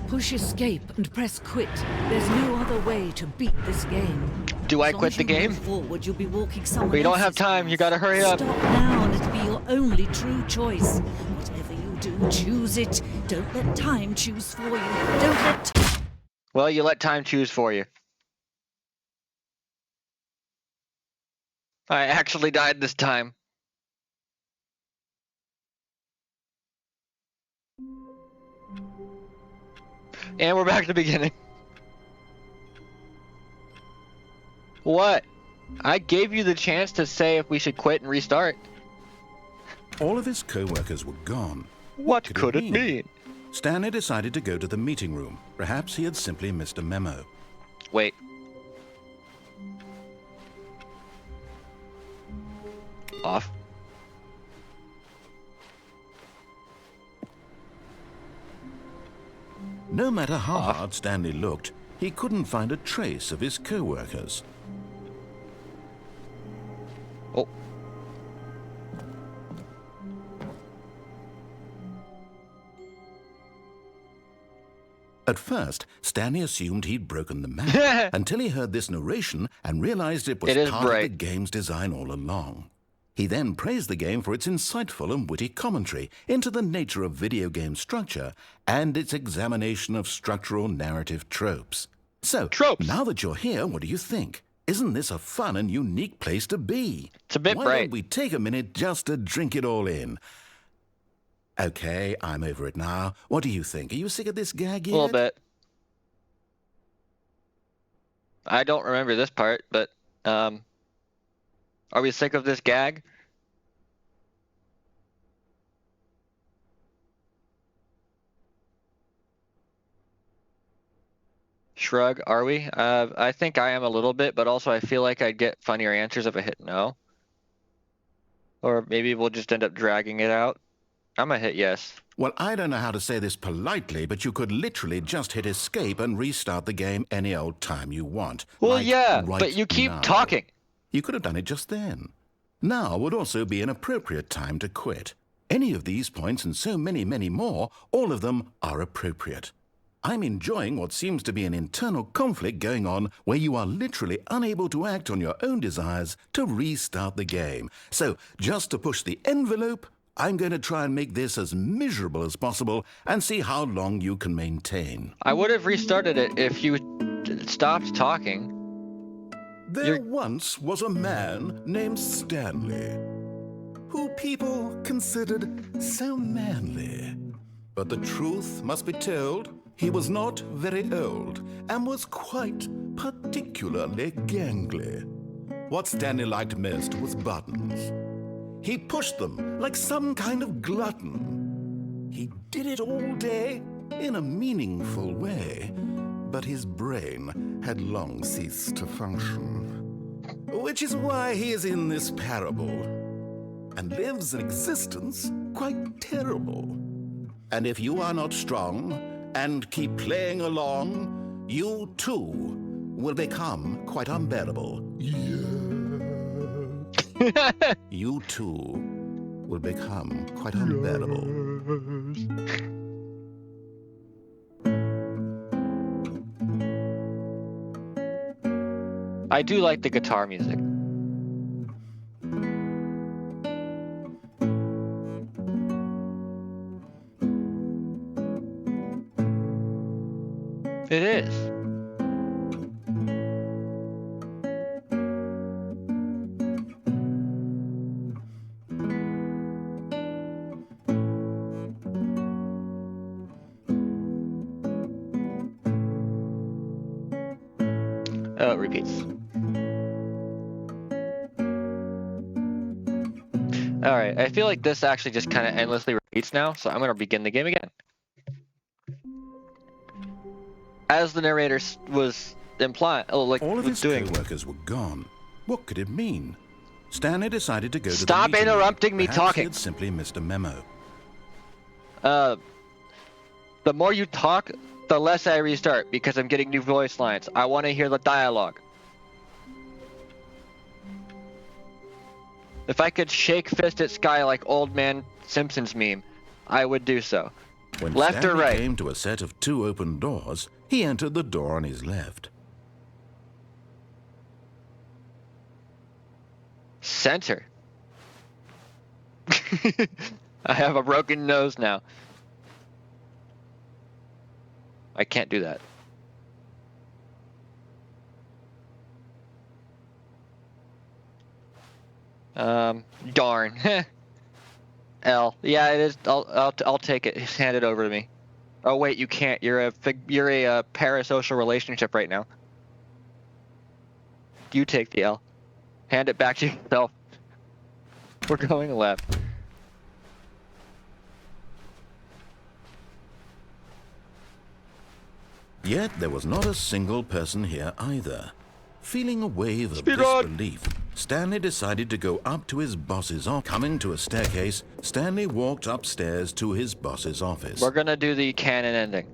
Speaker 4: Push escape and press quit. There's no other way to beat this game.
Speaker 1: Do I
Speaker 4: As long
Speaker 1: quit
Speaker 4: as
Speaker 1: the
Speaker 4: you
Speaker 1: game?
Speaker 4: move forward, you'll be walking someone
Speaker 1: We don't have
Speaker 4: else's
Speaker 1: time.
Speaker 4: path.
Speaker 1: You gotta hurry up.
Speaker 4: Stop now and it'll be your only true choice. Whatever you do, choose it. Don't let time choose for you. Don't let...
Speaker 1: Well, you let time choose for you. I actually died this time. And we're back to the beginning. What? I gave you the chance to say if we should quit and restart.
Speaker 2: All of his co-workers were gone.
Speaker 1: What could it mean?
Speaker 2: Stanley decided to go to the meeting room. Perhaps he had simply missed a memo.
Speaker 1: Wait. Off.
Speaker 2: No matter how
Speaker 1: Off.
Speaker 2: hard Stanley looked, he couldn't find a trace of his co-workers.
Speaker 1: Oh.
Speaker 2: At first, Stanley assumed he'd broken the map until he heard this narration and realized it was
Speaker 1: It is
Speaker 2: part of the
Speaker 1: bright.
Speaker 2: game's design all along. He then praised the game for its insightful and witty commentary into the nature of video game structure and its examination of structural narrative tropes. So,
Speaker 1: Tropes.
Speaker 2: now that you're here, what do you think? Isn't this a fun and unique place to be?
Speaker 1: It's a bit
Speaker 2: Why
Speaker 1: bright.
Speaker 2: don't we take a minute just to drink it all in? Okay, I'm over it now. What do you think? Are you sick of this gag
Speaker 1: A
Speaker 2: yet?
Speaker 1: little bit. I don't remember this part, but are we sick of this gag? Shrug, are we? I think I am a little bit, but also I feel like I'd get funnier answers if I hit no. Or maybe we'll just end up dragging it out. I'm gonna hit yes.
Speaker 2: Well, I don't know how to say this politely, but you could literally just hit escape and restart the game any old time you want.
Speaker 1: Well,
Speaker 2: like
Speaker 1: yeah,
Speaker 2: right
Speaker 1: but you keep
Speaker 2: now.
Speaker 1: talking.
Speaker 2: You could have done it just then. Now would also be an appropriate time to quit. Any of these points and so many, many more, all of them are appropriate. I'm enjoying what seems to be an internal conflict going on where you are literally unable to act on your own desires to restart the game. So, just to push the envelope, I'm going to try and make this as miserable as possible and see how long you can maintain.
Speaker 1: I would have restarted it if you stopped talking.
Speaker 2: There once was a man named Stanley, who people considered so manly. But the truth must be told, he was not very old and was quite particularly gangly. What Stanley liked most was buttons. He pushed them like some kind of glutton. He did it all day in a meaningful way, but his brain had long ceased to function. Which is why he is in this parable and lives an existence quite terrible. And if you are not strong and keep playing along, you too will become quite unbearable. You too will become quite unbearable.
Speaker 1: I do like the guitar music. It is. Oh, it repeats. Alright, I feel like this actually just kind of endlessly repeats now, so I'm going to begin the game again. As the narrator was implying,
Speaker 2: All of his
Speaker 1: doing.
Speaker 2: co-workers were gone. What could it mean? Stanley decided to go to
Speaker 1: Stop
Speaker 2: the meeting.
Speaker 1: interrupting me
Speaker 2: Perhaps he
Speaker 1: talking.
Speaker 2: had simply missed a memo.
Speaker 1: The more you talk, the less I restart because I'm getting new voice lines. I want to hear the dialogue. If I could shake fist at sky like old man Simpsons meme, I would do so.
Speaker 2: When
Speaker 1: Left
Speaker 2: Stanley
Speaker 1: or right?
Speaker 2: came to a set of 2 open doors, he entered the door on his left.
Speaker 1: Center. I have a broken nose now. I can't do that. Darn. L. Yeah, it is. I'll take it. Hand it over to me. Oh wait, you can't. You're a parasocial relationship right now. You take the L. Hand it back to yourself. We're going left.
Speaker 2: Yet there was not a single person here either. Feeling a wave of
Speaker 1: Speed on.
Speaker 2: disbelief, Stanley decided to go up to his boss's office. Coming to a staircase, Stanley walked upstairs to his boss's office.
Speaker 1: We're gonna do the canon ending.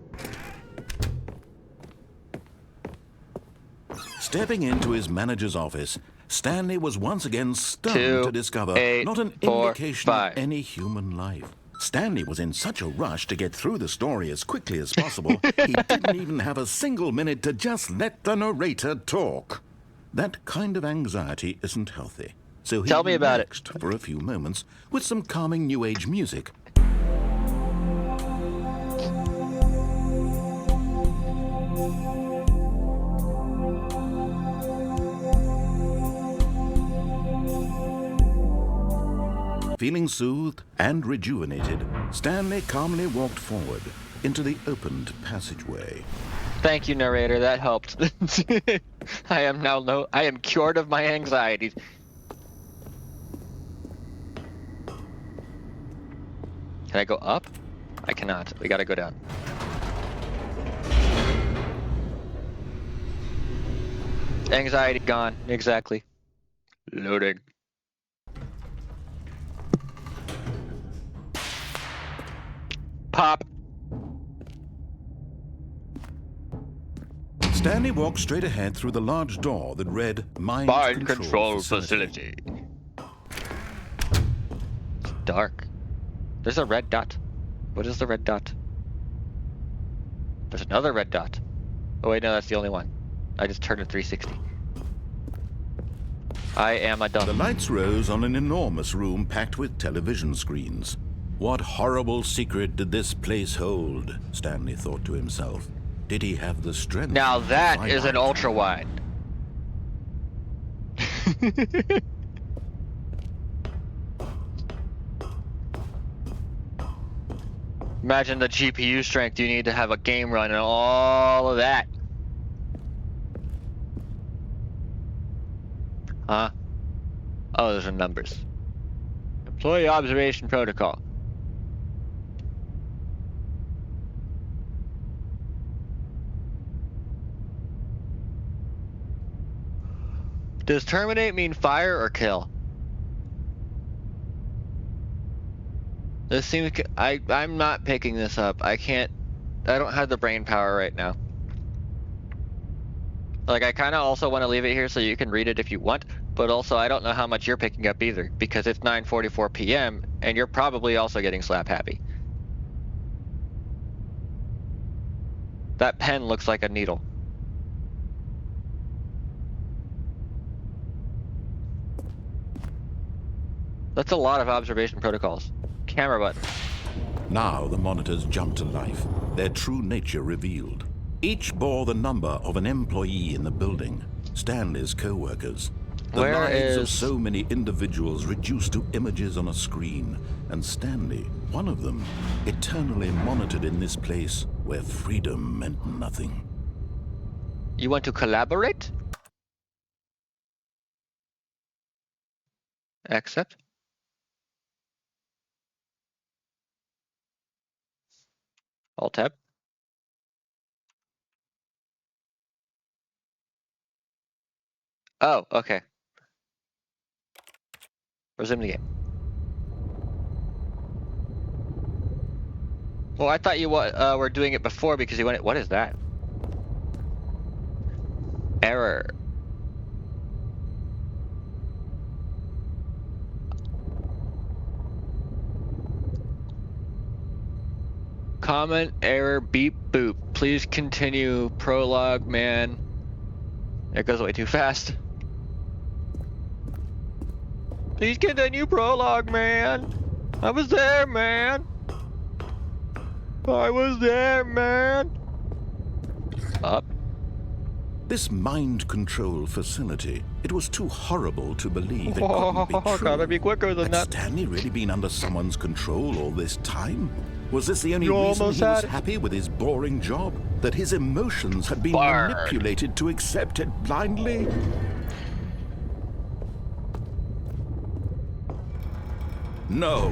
Speaker 2: Stepping into his manager's office, Stanley was once again stunned
Speaker 1: 2,
Speaker 2: to discover
Speaker 1: 8,
Speaker 2: not an
Speaker 1: 4,
Speaker 2: indication
Speaker 1: 5.
Speaker 2: of any human life. Stanley was in such a rush to get through the story as quickly as possible, he didn't even have a single minute to just let the narrator talk. That kind of anxiety isn't healthy. So he
Speaker 1: Tell me about it.
Speaker 2: relaxed for a few moments with some calming New Age music. Feeling soothed and rejuvenated, Stanley calmly walked forward into the opened passageway.
Speaker 1: Thank you, narrator. That helped. I am cured of my anxieties. Can I go up? I cannot. We gotta go down. Anxiety gone. Exactly. Loading. Pop.
Speaker 2: Stanley walked straight ahead through the large door that read Mind Control Facility.
Speaker 1: It's dark. There's a red dot. What is the red dot? There's another red dot. Oh wait, no, that's the only one. I just turned it 360. I am a dumb.
Speaker 2: The lights rose on an enormous room packed with television screens. What horrible secret did this place hold? Stanley thought to himself. Did he have the strength?
Speaker 1: Now
Speaker 2: to
Speaker 1: that
Speaker 2: find
Speaker 1: is an
Speaker 2: out?
Speaker 1: ultra wide. Imagine the GPU strength you need to have a game run and all of that. Huh? Oh, those are numbers. Employee observation protocol. Does terminate mean fire or kill? This seems. I'm not picking this up. I can't. I don't have the brain power right now. Like, I kind of also want to leave it here so you can read it if you want, but also I don't know how much you're picking up either, because it's 9:44 p.m. and you're probably also getting slap happy. That pen looks like a needle. That's a lot of observation protocols. Camera button.
Speaker 2: Now the monitors jumped to life, their true nature revealed. Each bore the number of an employee in the building, Stanley's co-workers. The
Speaker 1: Where
Speaker 2: lives of
Speaker 1: is-
Speaker 2: so many individuals reduced to images on a screen, and Stanley, one of them, eternally monitored in this place where freedom meant nothing.
Speaker 1: You want to collaborate? Accept. Alt tab. Oh, okay. Resume the game. Well, I thought you were doing it before because you wanted. What is that? Error. Common error beep boop. Please continue prologue, man. It goes way too fast. Please continue prologue, man. I was there, man. I was there, man. Up.
Speaker 2: This mind control facility, it was too horrible to believe it couldn't be true.
Speaker 1: Gotta be quicker than
Speaker 2: Had
Speaker 1: that.
Speaker 2: Stanley really been under someone's control all this time? Was this the only
Speaker 1: You
Speaker 2: reason
Speaker 1: almost
Speaker 2: he was
Speaker 1: had it.
Speaker 2: happy with his boring job? That his emotions had been
Speaker 1: Burn.
Speaker 2: manipulated to accept it blindly? No,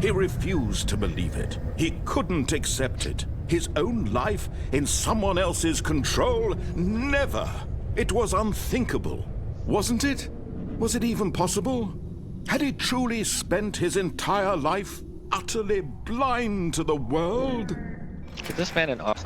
Speaker 2: he refused to believe it. He couldn't accept it. His own life in someone else's control? Never! It was unthinkable. Wasn't it? Was it even possible? Had he truly spent his entire life utterly blind to the world?
Speaker 1: Give this man an off.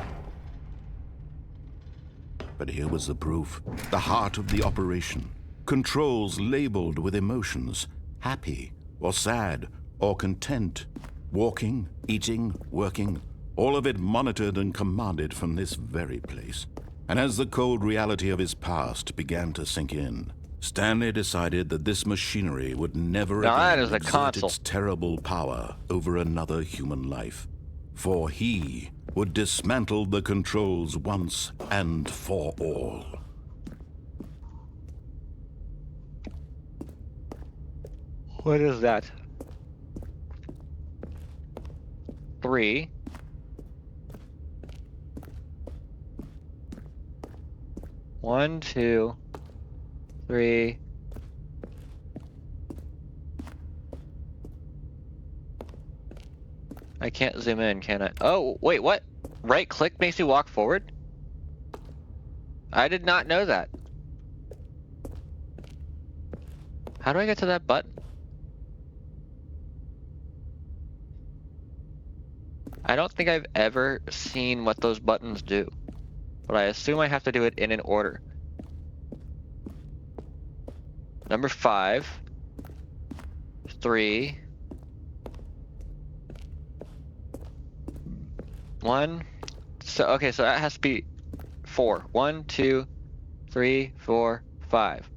Speaker 2: But here was the proof. The heart of the operation. Controls labeled with emotions. Happy, or sad, or content. Walking, eating, working. All of it monitored and commanded from this very place. And as the cold reality of his past began to sink in, Stanley decided that this machinery would never
Speaker 1: Now that
Speaker 2: again
Speaker 1: is a
Speaker 2: exert
Speaker 1: console.
Speaker 2: its terrible power over another human life. For he would dismantle the controls once and for all.
Speaker 1: What is that? 3. One, 2, 3. I can't zoom in, can I? Oh, wait, what? Right click makes you walk forward? I did not know that. How do I get to that button? I don't think I've ever seen what those buttons do, but I assume I have to do it in an order. Number 5, 3, 1. So okay, so that has to be 4. 1, 2, 3, 4, 5.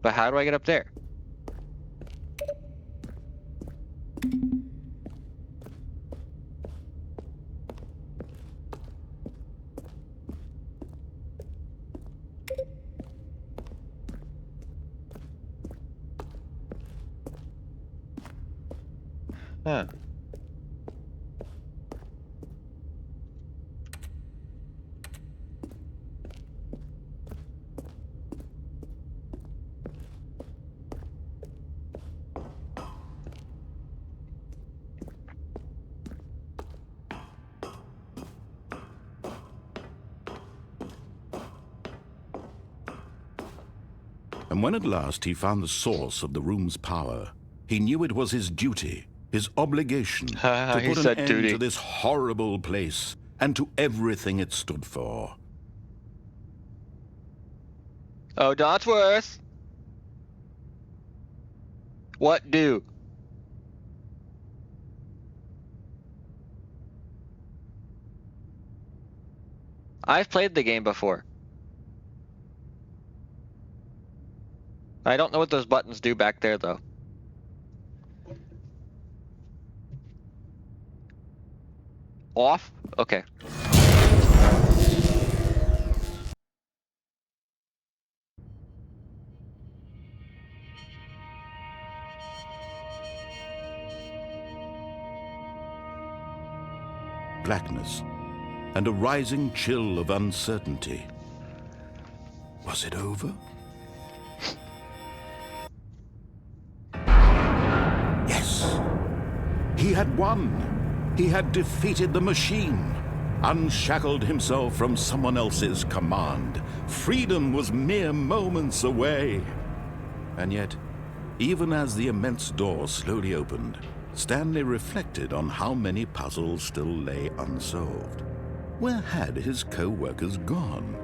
Speaker 1: But how do I get up there? Huh.
Speaker 2: And when at last he found the source of the room's power, he knew it was his duty, his obligation, to
Speaker 1: He
Speaker 2: put an
Speaker 1: said
Speaker 2: end
Speaker 1: duty.
Speaker 2: to this horrible place and to everything it stood for.
Speaker 1: Oh, Dotsworth! What do? I've played the game before. I don't know what those buttons do back there, though. Off? Okay.
Speaker 2: Blackness and a rising chill of uncertainty. Was it over? Yes! He had won! He had defeated the machine, unshackled himself from someone else's command. Freedom was mere moments away. And yet, even as the immense door slowly opened, Stanley reflected on how many puzzles still lay unsolved. Where had his co-workers gone?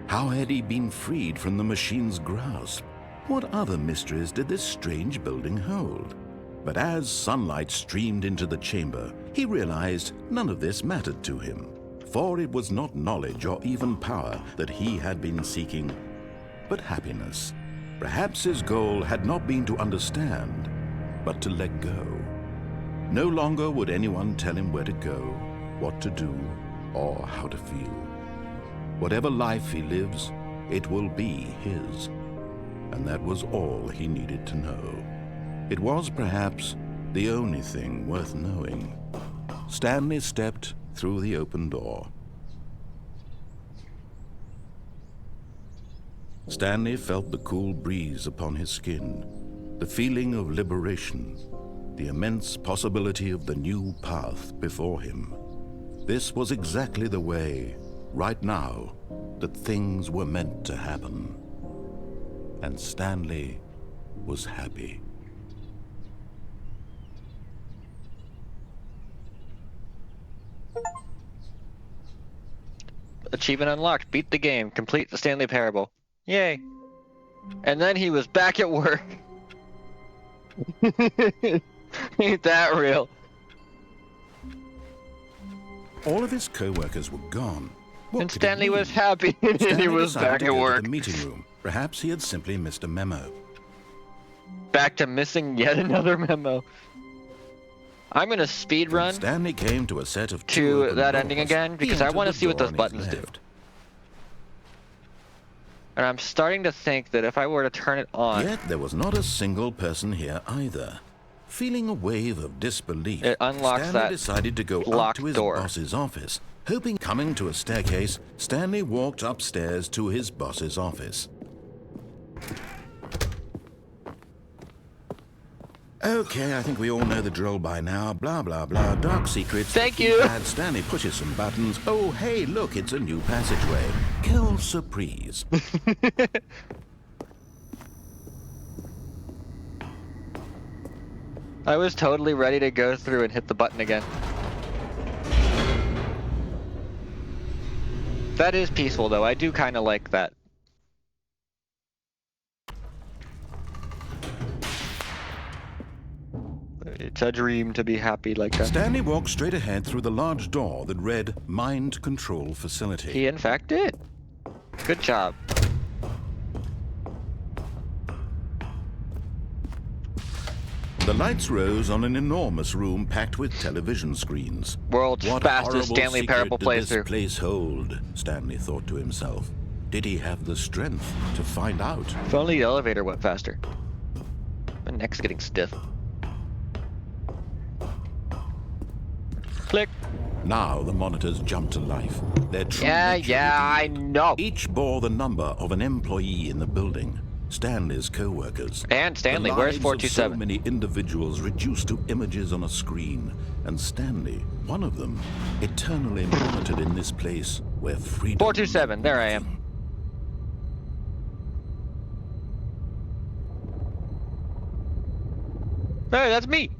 Speaker 2: How had he been freed from the machine's grasp? What other mysteries did this strange building hold? But as sunlight streamed into the chamber, he realized none of this mattered to him, for it was not knowledge or even power that he had been seeking, but happiness. Perhaps his goal had not been to understand, but to let go. No longer would anyone tell him where to go, what to do, or how to feel. Whatever life he lives, it will be his. And that was all he needed to know. It was perhaps the only thing worth knowing. Stanley stepped through the open door. Stanley felt the cool breeze upon his skin, the feeling of liberation, the immense possibility of the new path before him. This was exactly the way, right now, that things were meant to happen. And Stanley was happy.
Speaker 1: Achievement unlocked. Beat the game. Complete the Stanley Parable. Yay. And then he was back at work. Ain't that real?
Speaker 2: All of his co-workers were gone. What
Speaker 1: And
Speaker 2: could it
Speaker 1: Stanley was
Speaker 2: mean?
Speaker 1: happy and
Speaker 2: Stanley
Speaker 1: he was
Speaker 2: decided
Speaker 1: back
Speaker 2: to
Speaker 1: at
Speaker 2: go
Speaker 1: work.
Speaker 2: to the meeting room. Perhaps he had simply missed a memo.
Speaker 1: Back to missing yet another memo. I'm gonna speed run
Speaker 2: Stanley came to a set of
Speaker 1: to
Speaker 2: open
Speaker 1: that
Speaker 2: doors.
Speaker 1: ending again
Speaker 2: He
Speaker 1: because I
Speaker 2: entered
Speaker 1: want to
Speaker 2: the
Speaker 1: see what
Speaker 2: door
Speaker 1: those
Speaker 2: on his
Speaker 1: buttons do.
Speaker 2: left.
Speaker 1: And I'm starting to think that if I were to turn it on,
Speaker 2: Yet there was not a single person here either. Feeling a wave of disbelief,
Speaker 1: It unlocks
Speaker 2: Stanley
Speaker 1: that
Speaker 2: decided to go up
Speaker 1: locked
Speaker 2: to his
Speaker 1: door.
Speaker 2: boss's office. Hoping coming to a staircase, Stanley walked upstairs to his boss's office. Okay, I think we all know the drill by now. Blah, blah, blah. Dark secrets.
Speaker 1: Thank you.
Speaker 2: Keypad. Stanley pushes some buttons. Oh, hey, look, it's a new passageway. Quelle surprise.
Speaker 1: I was totally ready to go through and hit the button again. That is peaceful, though. I do kind of like that. It's a dream to be happy like that.
Speaker 2: Stanley walked straight ahead through the large door that read Mind Control Facility.
Speaker 1: He in fact did. Good job.
Speaker 2: The lights rose on an enormous room packed with television screens.
Speaker 1: World's
Speaker 2: What
Speaker 1: fastest
Speaker 2: horrible
Speaker 1: Stanley
Speaker 2: secret
Speaker 1: Parable
Speaker 2: did this
Speaker 1: playthrough.
Speaker 2: place hold? Stanley thought to himself. Did he have the strength to find out?
Speaker 1: If only the elevator went faster. My neck's getting stiff. Click.
Speaker 2: Now the monitors jumped to life. Their true
Speaker 1: Yeah,
Speaker 2: nature
Speaker 1: I
Speaker 2: revealed.
Speaker 1: know.
Speaker 2: Each bore the number of an employee in the building. Stanley's co-workers.
Speaker 1: And Stanley,
Speaker 2: The
Speaker 1: where's
Speaker 2: lives
Speaker 1: 427?
Speaker 2: of so many individuals reduced to images on a screen, and Stanley, one of them, eternally monitored in this place where freedom.
Speaker 1: 427, there I am. Hey, that's me.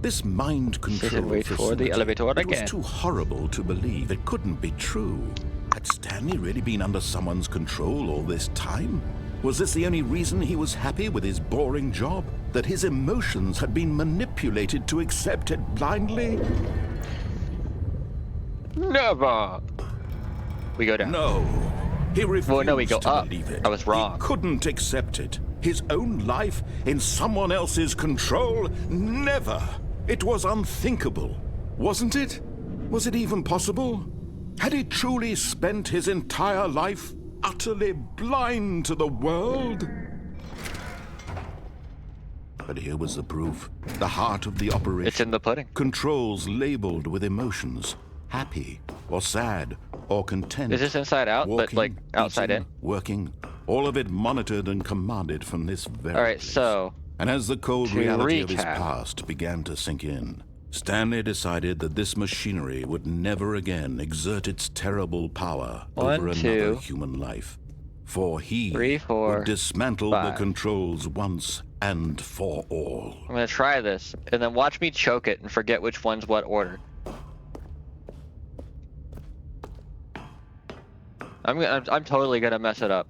Speaker 2: This mind
Speaker 1: Sit
Speaker 2: control
Speaker 1: and wait for the
Speaker 2: facility,
Speaker 1: elevator
Speaker 2: it was
Speaker 1: again.
Speaker 2: too horrible to believe. It couldn't be true. Had Stanley really been under someone's control all this time? Was this the only reason he was happy with his boring job? That his emotions had been manipulated to accept it blindly?
Speaker 1: Never. We go down.
Speaker 2: No. He refused
Speaker 1: Well, no, we go
Speaker 2: to
Speaker 1: up.
Speaker 2: believe it.
Speaker 1: I was wrong.
Speaker 2: He couldn't accept it. His own life in someone else's control? Never. It was unthinkable, wasn't it? Was it even possible? Had he truly spent his entire life utterly blind to the world? But here was the proof. The heart of the operation.
Speaker 1: It's in the pudding.
Speaker 2: Controls labeled with emotions. Happy, or sad, or content.
Speaker 1: Is this inside out, but
Speaker 2: Walking,
Speaker 1: like outside
Speaker 2: eating,
Speaker 1: in?
Speaker 2: Working. All of it monitored and commanded from this very
Speaker 1: All right,
Speaker 2: place.
Speaker 1: so
Speaker 2: And as the cold
Speaker 1: to
Speaker 2: reality of his
Speaker 1: recap.
Speaker 2: past began to sink in, Stanley decided that this machinery would never again exert its terrible power over
Speaker 1: 1,
Speaker 2: another
Speaker 1: 2,
Speaker 2: human life. For he
Speaker 1: 3, 4,
Speaker 2: would dismantle the
Speaker 1: 5.
Speaker 2: controls once and for all.
Speaker 1: I'm gonna try this, and then watch me choke it and forget which one's what order. I'm totally gonna mess it up.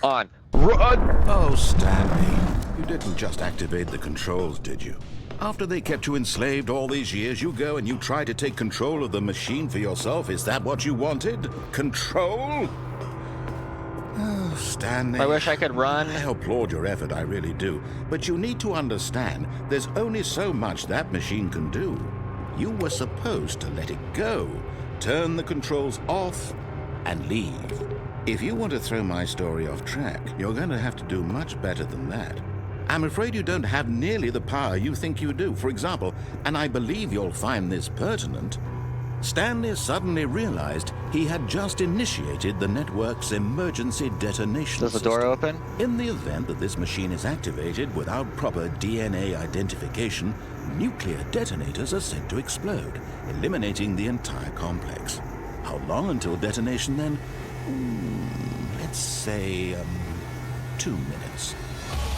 Speaker 1: On. Run!
Speaker 2: Oh, Stanley, you didn't just activate the controls, did you? After they kept you enslaved all these years, you go and you try to take control of the machine for yourself. Is that what you wanted? Control? Oh, Stanley.
Speaker 1: I wish I could run.
Speaker 2: I applaud your effort, I really do. But you need to understand, there's only so much that machine can do. You were supposed to let it go, turn the controls off, and leave. If you want to throw my story off track, you're going to have to do much better than that. I'm afraid you don't have nearly the power you think you do. For example, and I believe you'll find this pertinent, Stanley suddenly realized he had just initiated the network's emergency detonation
Speaker 1: Does the door
Speaker 2: system.
Speaker 1: open?
Speaker 2: In the event that this machine is activated without proper DNA identification, nuclear detonators are said to explode, eliminating the entire complex. How long until detonation then? Let's say, 2 minutes.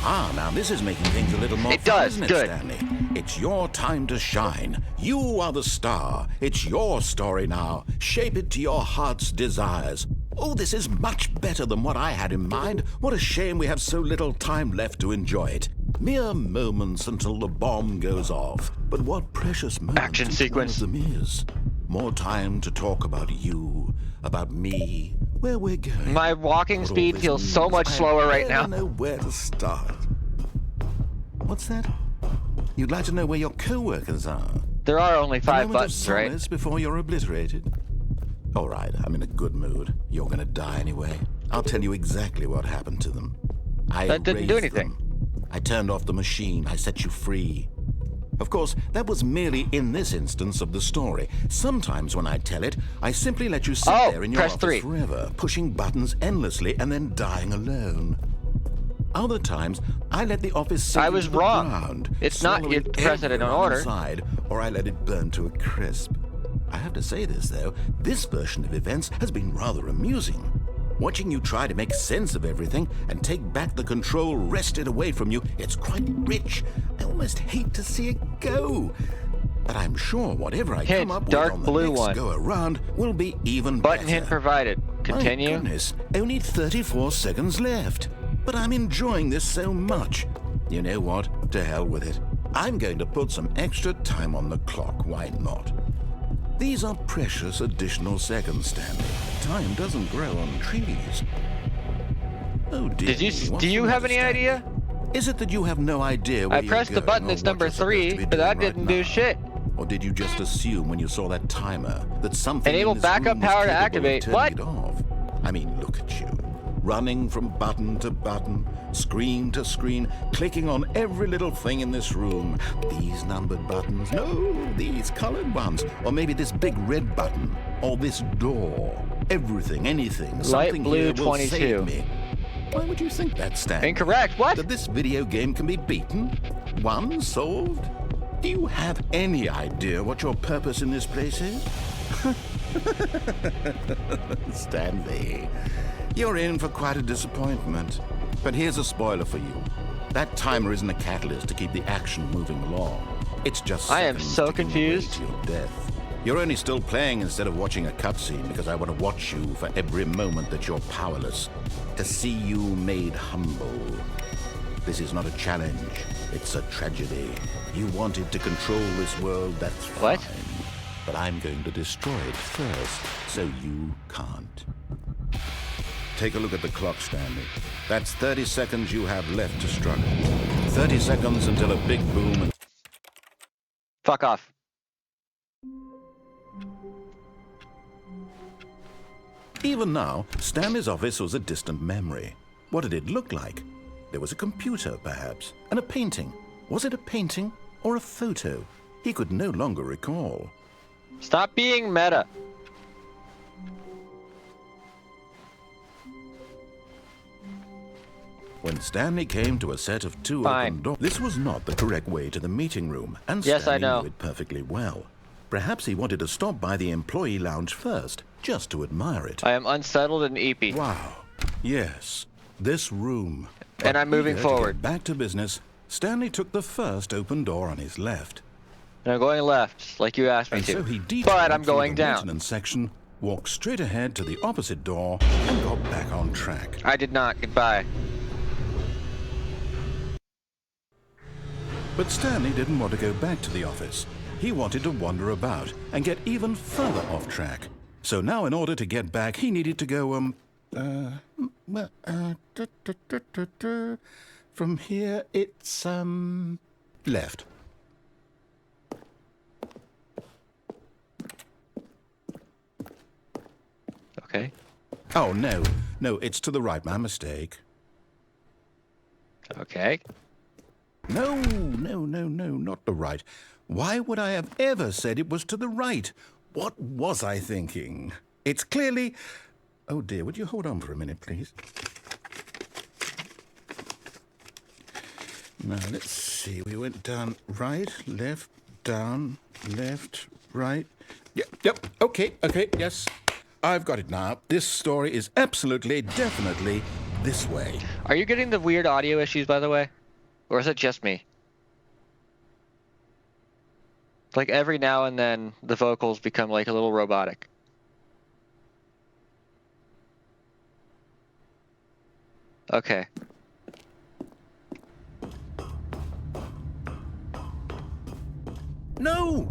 Speaker 2: Ah, now this is making things a little more
Speaker 1: It
Speaker 2: fun,
Speaker 1: does,
Speaker 2: isn't it,
Speaker 1: good.
Speaker 2: Stanley? It's your time to shine. You are the star. It's your story now. Shape it to your heart's desires. Oh, this is much better than what I had in mind. What a shame we have so little time left to enjoy it. Mere moments until the bomb goes off. But what precious moments
Speaker 1: Action
Speaker 2: each
Speaker 1: sequence.
Speaker 2: one of them is. More time to talk about you, about me, where we're going.
Speaker 1: My walking
Speaker 2: What all
Speaker 1: speed
Speaker 2: this
Speaker 1: feels so
Speaker 2: means.
Speaker 1: much
Speaker 2: I
Speaker 1: slower right
Speaker 2: barely
Speaker 1: now.
Speaker 2: know where to start. What's that? You'd like to know where your co-workers are?
Speaker 1: There are only
Speaker 2: A
Speaker 1: 5
Speaker 2: moment
Speaker 1: buttons,
Speaker 2: of
Speaker 1: right?
Speaker 2: solace before you're obliterated. All right, I'm in a good mood. You're gonna die anyway. I'll tell you exactly what happened to them. I
Speaker 1: That didn't do
Speaker 2: erased
Speaker 1: anything.
Speaker 2: them. I turned off the machine. I set you free. Of course, that was merely in this instance of the story. Sometimes when I tell it, I simply let you sit
Speaker 1: Oh,
Speaker 2: there in your
Speaker 1: press
Speaker 2: office
Speaker 1: 3.
Speaker 2: forever, pushing buttons endlessly and then dying alone. Other times, I let the office sink
Speaker 1: I was
Speaker 2: into the
Speaker 1: wrong.
Speaker 2: ground,
Speaker 1: It's not- you
Speaker 2: swallowing
Speaker 1: press it in
Speaker 2: everyone
Speaker 1: order.
Speaker 2: inside, or I let it burn to a crisp. I have to say this, though. This version of events has been rather amusing. Watching you try to make sense of everything and take back the control wrested away from you, it's quite rich. I almost hate to see it go. But I'm sure whatever I
Speaker 1: Hint,
Speaker 2: come up with
Speaker 1: dark
Speaker 2: on the
Speaker 1: blue
Speaker 2: next
Speaker 1: one.
Speaker 2: go around will be even
Speaker 1: Button
Speaker 2: better.
Speaker 1: hint provided. Continue.
Speaker 2: My goodness, only 34 seconds left. But I'm enjoying this so much. You know what? To hell with it. I'm going to put some extra time on the clock. Why not? These are precious additional seconds, Stanley. Time doesn't grow on trees. Oh dear.
Speaker 1: Do you have any idea?
Speaker 2: Is it that you have no idea where
Speaker 1: I pressed the button that's number 3, but that didn't do shit.
Speaker 2: Or did you just assume when you saw that timer that something
Speaker 1: Enable
Speaker 2: in this
Speaker 1: backup
Speaker 2: room was
Speaker 1: power to
Speaker 2: capable of
Speaker 1: activate.
Speaker 2: turning
Speaker 1: What?
Speaker 2: it off? I mean, look at you. Running from button to button, screen to screen, clicking on every little thing in this room. These numbered buttons, no, these colored ones. Or maybe this big red button, or this door. Everything, anything, something
Speaker 1: blue
Speaker 2: here will
Speaker 1: 22.
Speaker 2: save me. Why would you think that, Stan?
Speaker 1: Incorrect. What?
Speaker 2: That this video game can be beaten? Won? Solved? Do you have any idea what your purpose in this place is? Stanley, you're in for quite a disappointment. But here's a spoiler for you. That timer isn't a catalyst to keep the action moving along. It's just
Speaker 1: I am
Speaker 2: seconds
Speaker 1: so
Speaker 2: ticking
Speaker 1: confused.
Speaker 2: away to your death. You're only still playing instead of watching a cutscene because I want to watch you for every moment that you're powerless. To see you made humble. This is not a challenge. It's a tragedy. You wanted to control this world, that's fine.
Speaker 1: What?
Speaker 2: But I'm going to destroy it first, so you can't. Take a look at the clock, Stanley. That's 30 seconds you have left to struggle. 30 seconds until a big boom and...
Speaker 1: Fuck off.
Speaker 2: Even now, Stanley's office was a distant memory. What did it look like? There was a computer, perhaps, and a painting. Was it a painting or a photo? He could no longer recall.
Speaker 1: Stop being meta.
Speaker 2: When Stanley came to a set of two open doors, this was not the correct way to the meeting room, and
Speaker 1: Yes, I
Speaker 2: Stanley
Speaker 1: know.
Speaker 2: knew it perfectly well. Perhaps he wanted to stop by the employee lounge first, just to admire it.
Speaker 1: I am unsettled and eepy.
Speaker 2: Wow. Yes, this room.
Speaker 1: And I'm moving
Speaker 2: Eager to get
Speaker 1: forward.
Speaker 2: back to business, Stanley took the first open door on his left.
Speaker 1: And I'm going left, like you asked me
Speaker 2: And
Speaker 1: to.
Speaker 2: so he detoured
Speaker 1: But I'm
Speaker 2: through
Speaker 1: going
Speaker 2: the
Speaker 1: down.
Speaker 2: maintenance section, walked straight ahead to the opposite door, and got back on track.
Speaker 1: I did not. Goodbye.
Speaker 2: But Stanley didn't want to go back to the office. He wanted to wander about and get even further off track. So now in order to get back, he needed to go, from here, it's, left.
Speaker 1: Okay.
Speaker 2: Oh, no, it's to the right, my mistake.
Speaker 1: Okay.
Speaker 2: No, not the right. Why would I have ever said it was to the right? What was I thinking? It's clearly... Oh dear, would you hold on for a minute, please? Now, let's see. We went down right, left, down, left, right. Yep, okay, yes. I've got it now. This story is absolutely, definitely this way.
Speaker 1: Are you getting the weird audio issues, by the way? Or is it just me? Like every now and then, the vocals become like a little robotic. Okay.
Speaker 2: No.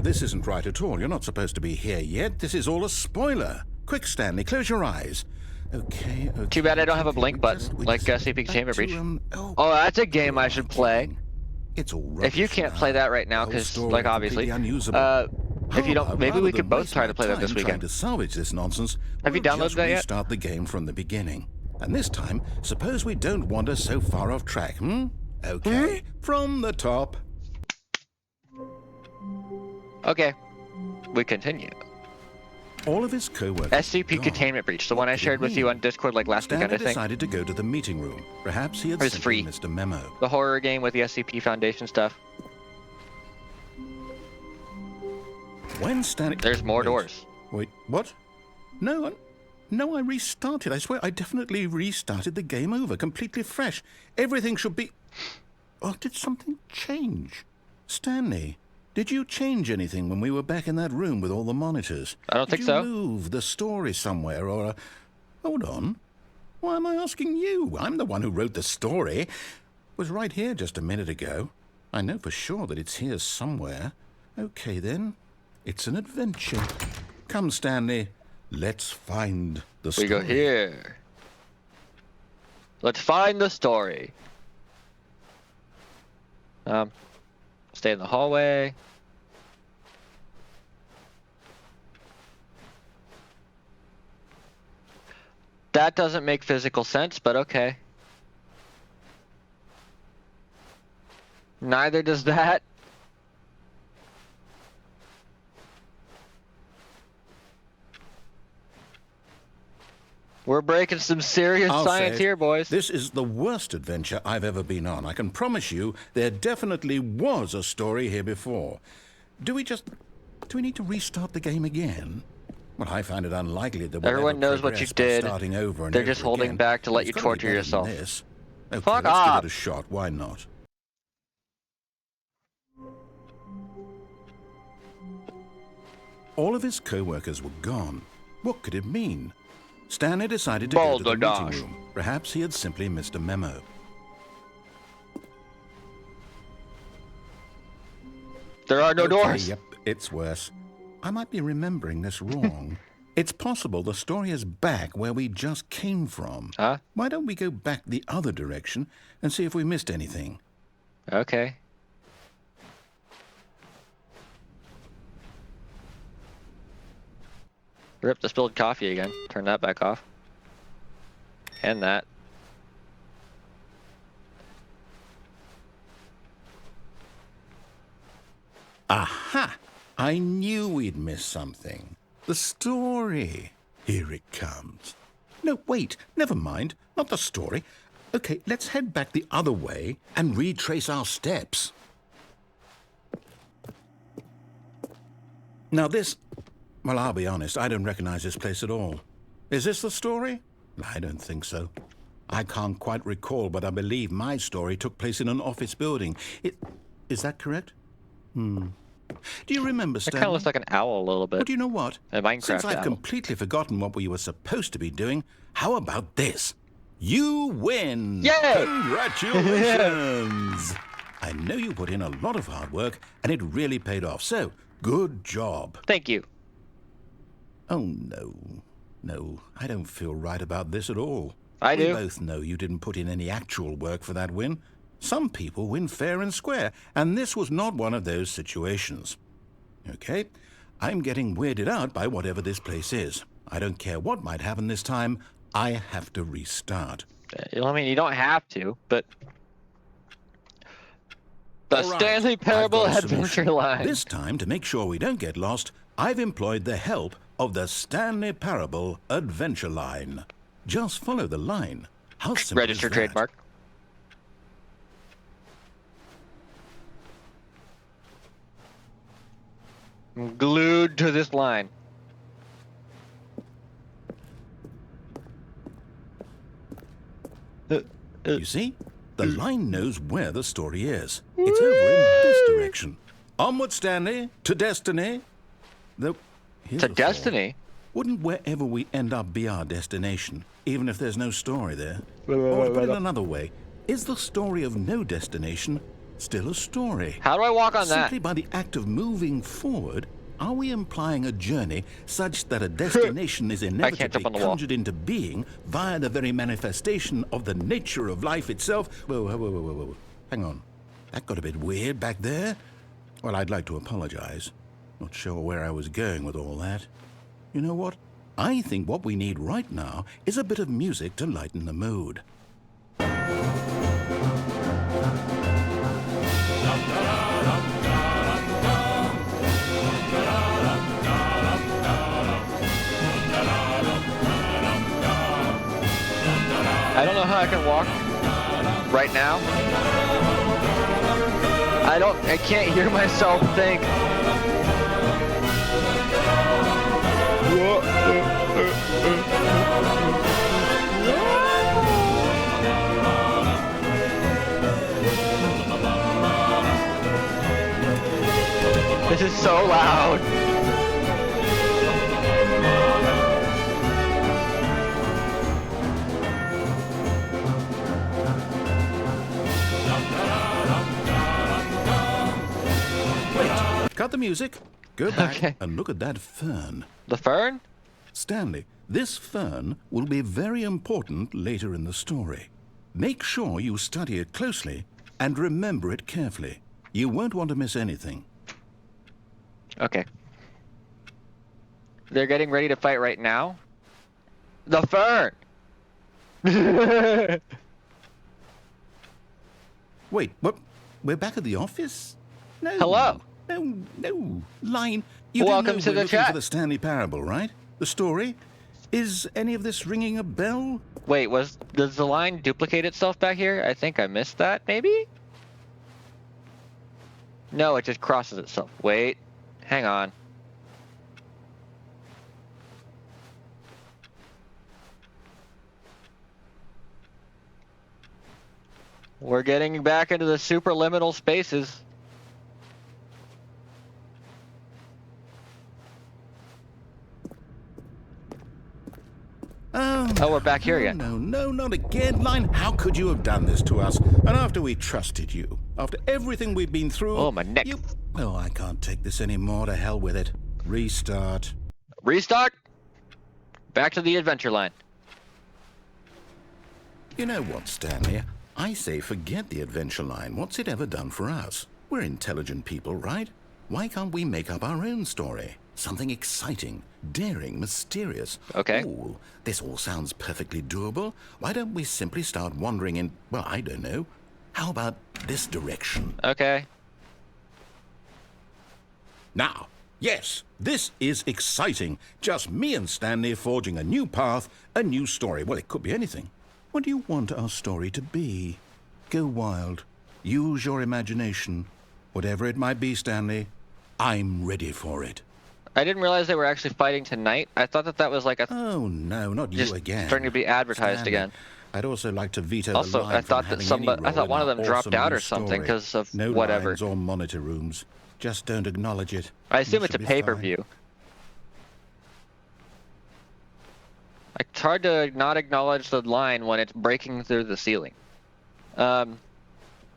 Speaker 2: This isn't right at all. You're not supposed to be here yet. This is all a spoiler. Quick, Stanley, close your eyes. Okay.
Speaker 1: Too bad I don't have a blink
Speaker 2: We
Speaker 1: button, like
Speaker 2: just
Speaker 1: CP
Speaker 2: back
Speaker 1: Containment
Speaker 2: to,
Speaker 1: Breach.
Speaker 2: oh,
Speaker 1: That's a game I should play.
Speaker 2: It's all
Speaker 1: If you
Speaker 2: rubbish
Speaker 1: can't
Speaker 2: now.
Speaker 1: play that right now,
Speaker 2: The whole
Speaker 1: because,
Speaker 2: story
Speaker 1: like,
Speaker 2: is
Speaker 1: obviously,
Speaker 2: completely unusable.
Speaker 1: if you don't,
Speaker 2: However,
Speaker 1: maybe
Speaker 2: rather
Speaker 1: we
Speaker 2: than
Speaker 1: could both
Speaker 2: waste
Speaker 1: try
Speaker 2: my
Speaker 1: to play that this
Speaker 2: time trying
Speaker 1: weekend.
Speaker 2: to salvage this nonsense,
Speaker 1: Have you
Speaker 2: we'll
Speaker 1: downloaded
Speaker 2: just
Speaker 1: that yet?
Speaker 2: restart the game from the beginning. And this time, suppose we don't wander so far off track, Okay, from the top.
Speaker 1: Okay. We continue.
Speaker 2: All of his co-workers...
Speaker 1: SCP
Speaker 2: gone.
Speaker 1: Containment Breach, the one I
Speaker 2: What did
Speaker 1: shared
Speaker 2: it
Speaker 1: with you
Speaker 2: mean?
Speaker 1: on Discord like last
Speaker 2: Stanley
Speaker 1: weekend, I think.
Speaker 2: decided to go to the meeting room. Perhaps he had
Speaker 1: It was
Speaker 2: simply
Speaker 1: free.
Speaker 2: missed a memo.
Speaker 1: The horror game with the SCP Foundation stuff.
Speaker 2: When Stanley...
Speaker 1: There's more
Speaker 2: Wait.
Speaker 1: doors.
Speaker 2: Wait, what? No, No, I restarted. I swear I definitely restarted the game over, completely fresh. Everything should be... Oh, did something change? Stanley, did you change anything when we were back in that room with all the monitors?
Speaker 1: I don't think so.
Speaker 2: Did you move the story somewhere or... Hold on. Why am I asking you? I'm the one who wrote the story. It was right here just a minute ago. I know for sure that it's here somewhere. Okay, then. It's an adventure. Come, Stanley. Let's find the story.
Speaker 1: We go here. Let's find the story. Stay in the hallway. That doesn't make physical sense, but okay. Neither does that. We're breaking some serious science here, boys.
Speaker 2: This is the worst adventure I've ever been on. I can promise you there definitely was a story here before. Do we need to restart the game again? Well, I find it unlikely that
Speaker 1: everyone knows what you did.
Speaker 2: Starting over and
Speaker 1: They're just holding
Speaker 2: again.
Speaker 1: back to let you torture yourself. Fuck
Speaker 2: let's
Speaker 1: off.
Speaker 2: give it a shot. Why not? All of his co-workers were gone. What could it mean? Stanley decided to go to the meeting room. Perhaps he had simply missed a memo.
Speaker 1: There are no doors.
Speaker 2: Yep, it's worse. I might be remembering this wrong. It's possible the story is back where we just came from.
Speaker 1: Huh?
Speaker 2: Why don't we go back the other direction and see if we missed anything?
Speaker 1: Okay. Rip the spilled coffee again. Turn that back off. And that.
Speaker 2: Aha! I knew we'd miss something. The story. Here it comes. No, wait. Never mind. Not the story. Okay, let's head back the other way and retrace our steps. Now this... Well, I'll be honest, I don't recognize this place at all. Is this the story? I don't think so. I can't quite recall, but I believe my story took place in an office building. Is that correct? Do you remember, Stanley?
Speaker 1: It kind of looks like an owl a little bit.
Speaker 2: But you know what?
Speaker 1: A Minecraft
Speaker 2: Since I've
Speaker 1: owl.
Speaker 2: completely forgotten what we were supposed to be doing, how about this? You win!
Speaker 1: Yay!
Speaker 2: Congratulations! I know you put in a lot of hard work, and it really paid off, so good job.
Speaker 1: Thank you.
Speaker 2: Oh, no. No, I don't feel right about this at all.
Speaker 1: I do.
Speaker 2: We both know you didn't put in any actual work for that win. Some people win fair and square, and this was not one of those situations. Okay, I'm getting weirded out by whatever this place is. I don't care what might happen this time. I have to restart.
Speaker 1: I mean, you don't have to, but... The
Speaker 2: All right,
Speaker 1: Stanley
Speaker 2: I've
Speaker 1: Parable
Speaker 2: got a
Speaker 1: Adventure
Speaker 2: solution.
Speaker 1: Line.
Speaker 2: This time, to make sure we don't get lost, I've employed the help of the Stanley Parable Adventure Line. Just follow the line. How simple
Speaker 1: Register
Speaker 2: is that?
Speaker 1: trademark. I'm glued to this line.
Speaker 2: You see? The line knows where the story is. It's over in this direction. Onward, Stanley, to destiny. Though, here's
Speaker 1: To
Speaker 2: a thought.
Speaker 1: destiny?
Speaker 2: Wouldn't wherever we end up be our destination, even if there's no story there? Or to put it another way, is the story of no destination still a story?
Speaker 1: How do I walk on
Speaker 2: Simply
Speaker 1: that?
Speaker 2: by the act of moving forward, are we implying a journey such that a destination is
Speaker 1: jump
Speaker 2: inevitably
Speaker 1: on the wall.
Speaker 2: conjured into being via the very manifestation of the nature of life itself? Whoa. Hang on. That got a bit weird back there. Well, I'd like to apologize. Not sure where I was going with all that. You know what? I think what we need right now is a bit of music to lighten the mood.
Speaker 1: I don't know how I can walk right now. I can't hear myself think. Whoa. This is so loud.
Speaker 2: Cut the music. Go back
Speaker 1: Okay.
Speaker 2: and look at that fern.
Speaker 1: The fern?
Speaker 2: Stanley, this fern will be very important later in the story. Make sure you study it closely and remember it carefully. You won't want to miss anything.
Speaker 1: Okay. They're getting ready to fight right now. The fern!
Speaker 2: Wait, what? We're back at the office? No.
Speaker 1: Hello.
Speaker 2: No. Line, you
Speaker 1: Welcome
Speaker 2: do
Speaker 1: to
Speaker 2: know
Speaker 1: the
Speaker 2: we're looking
Speaker 1: chat.
Speaker 2: for the Stanley Parable, right? The story? Is any of this ringing a bell?
Speaker 1: Wait, does the line duplicate itself back here? I think I missed that, maybe? No, it just crosses itself. Wait, hang on. We're getting back into the superliminal spaces. Oh, we're back here again.
Speaker 2: No, not again. Line, how could you have done this to us? And after we trusted you, after everything we've been through...
Speaker 1: Oh, my neck.
Speaker 2: Oh, I can't take this anymore. To hell with it. Restart.
Speaker 1: Restart? Back to the adventure line.
Speaker 2: You know what, Stanley? I say forget the adventure line. What's it ever done for us? We're intelligent people, right? Why can't we make up our own story? Something exciting, daring, mysterious.
Speaker 1: Okay.
Speaker 2: Ooh, this all sounds perfectly doable. Why don't we simply start wandering in, well, I don't know. How about this direction?
Speaker 1: Okay.
Speaker 2: Now, yes, this is exciting. Just me and Stanley forging a new path, a new story. Well, it could be anything. What do you want our story to be? Go wild. Use your imagination. Whatever it might be, Stanley, I'm ready for it.
Speaker 1: I didn't realize they were actually fighting tonight. I thought that was like a
Speaker 2: Oh, no, not
Speaker 1: just
Speaker 2: you again.
Speaker 1: starting to be advertised
Speaker 2: Stanley,
Speaker 1: again.
Speaker 2: I'd also like to veto
Speaker 1: Also,
Speaker 2: the line
Speaker 1: I thought
Speaker 2: from
Speaker 1: that
Speaker 2: having any
Speaker 1: I thought
Speaker 2: role
Speaker 1: one of
Speaker 2: in
Speaker 1: them
Speaker 2: our
Speaker 1: dropped
Speaker 2: awesome
Speaker 1: out
Speaker 2: new
Speaker 1: or something
Speaker 2: story.
Speaker 1: because of
Speaker 2: no
Speaker 1: whatever.
Speaker 2: lines or monitor rooms. Just don't acknowledge it.
Speaker 1: I assume
Speaker 2: We
Speaker 1: it's a
Speaker 2: should be fine.
Speaker 1: pay-per-view. It's hard to not acknowledge the line when it's breaking through the ceiling.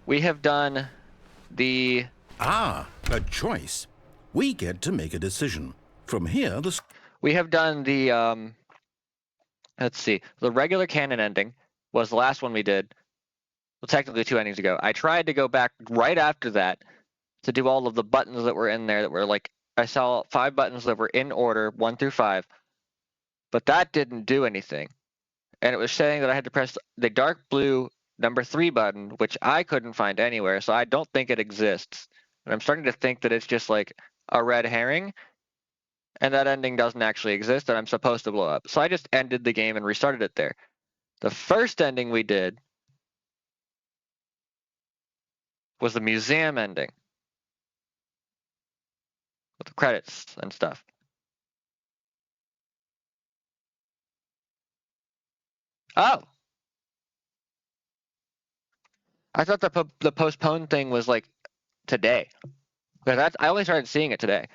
Speaker 1: We have done the...
Speaker 2: Ah, a choice. We get to make a decision. From here, the...
Speaker 1: We have done the, let's see, the regular canon ending was the last one we did. Well, technically 2 endings ago. I tried to go back right after that to do all of the buttons that were in there that were like, I saw 5 buttons that were in order, 1 through 5. But that didn't do anything. And it was saying that I had to press the dark blue number 3 button, which I couldn't find anywhere, so I don't think it exists. And I'm starting to think that it's just like a red herring, and that ending doesn't actually exist, and I'm supposed to blow up. So I just ended the game and restarted it there. The first ending we did was the museum ending with the credits and stuff. Oh! I thought the postponed thing was like today. Because I only started seeing it today.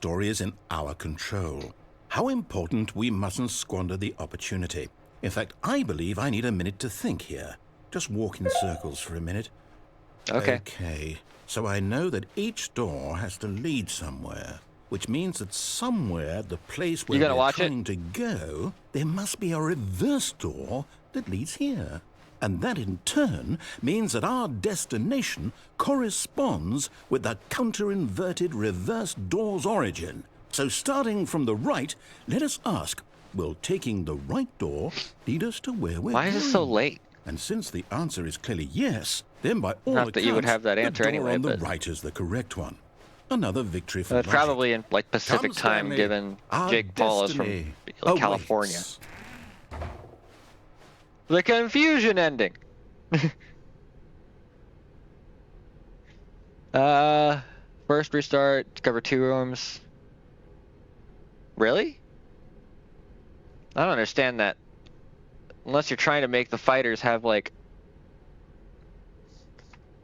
Speaker 2: story is in our control. How important we mustn't squander the opportunity. In fact, I believe I need a minute to think here. Just walk in circles for a minute.
Speaker 1: Okay.
Speaker 2: Okay, so I know that each door has to lead somewhere, which means that somewhere the place where
Speaker 1: You gonna
Speaker 2: we're
Speaker 1: watch it?
Speaker 2: trying to go, there must be a reverse door that leads here. And that in turn means that our destination corresponds with the counter-inverted reverse door's origin. So starting from the right, let us ask, will taking the right door lead us to where we're
Speaker 1: Why
Speaker 2: going?
Speaker 1: is it so late?
Speaker 2: And since the answer is clearly yes, then by all
Speaker 1: Not
Speaker 2: accounts,
Speaker 1: that you would have that answer
Speaker 2: the door
Speaker 1: anyway,
Speaker 2: on the
Speaker 1: but-
Speaker 2: right is the correct one. Another victory for
Speaker 1: It's
Speaker 2: logic.
Speaker 1: probably in like Pacific
Speaker 2: Come,
Speaker 1: time,
Speaker 2: Stanley.
Speaker 1: given
Speaker 2: Our
Speaker 1: Jake Paul is from
Speaker 2: destiny
Speaker 1: like, California.
Speaker 2: awaits.
Speaker 1: The confusion ending. First restart, discover 2 rooms. Really? I don't understand that. Unless you're trying to make the fighters have, like...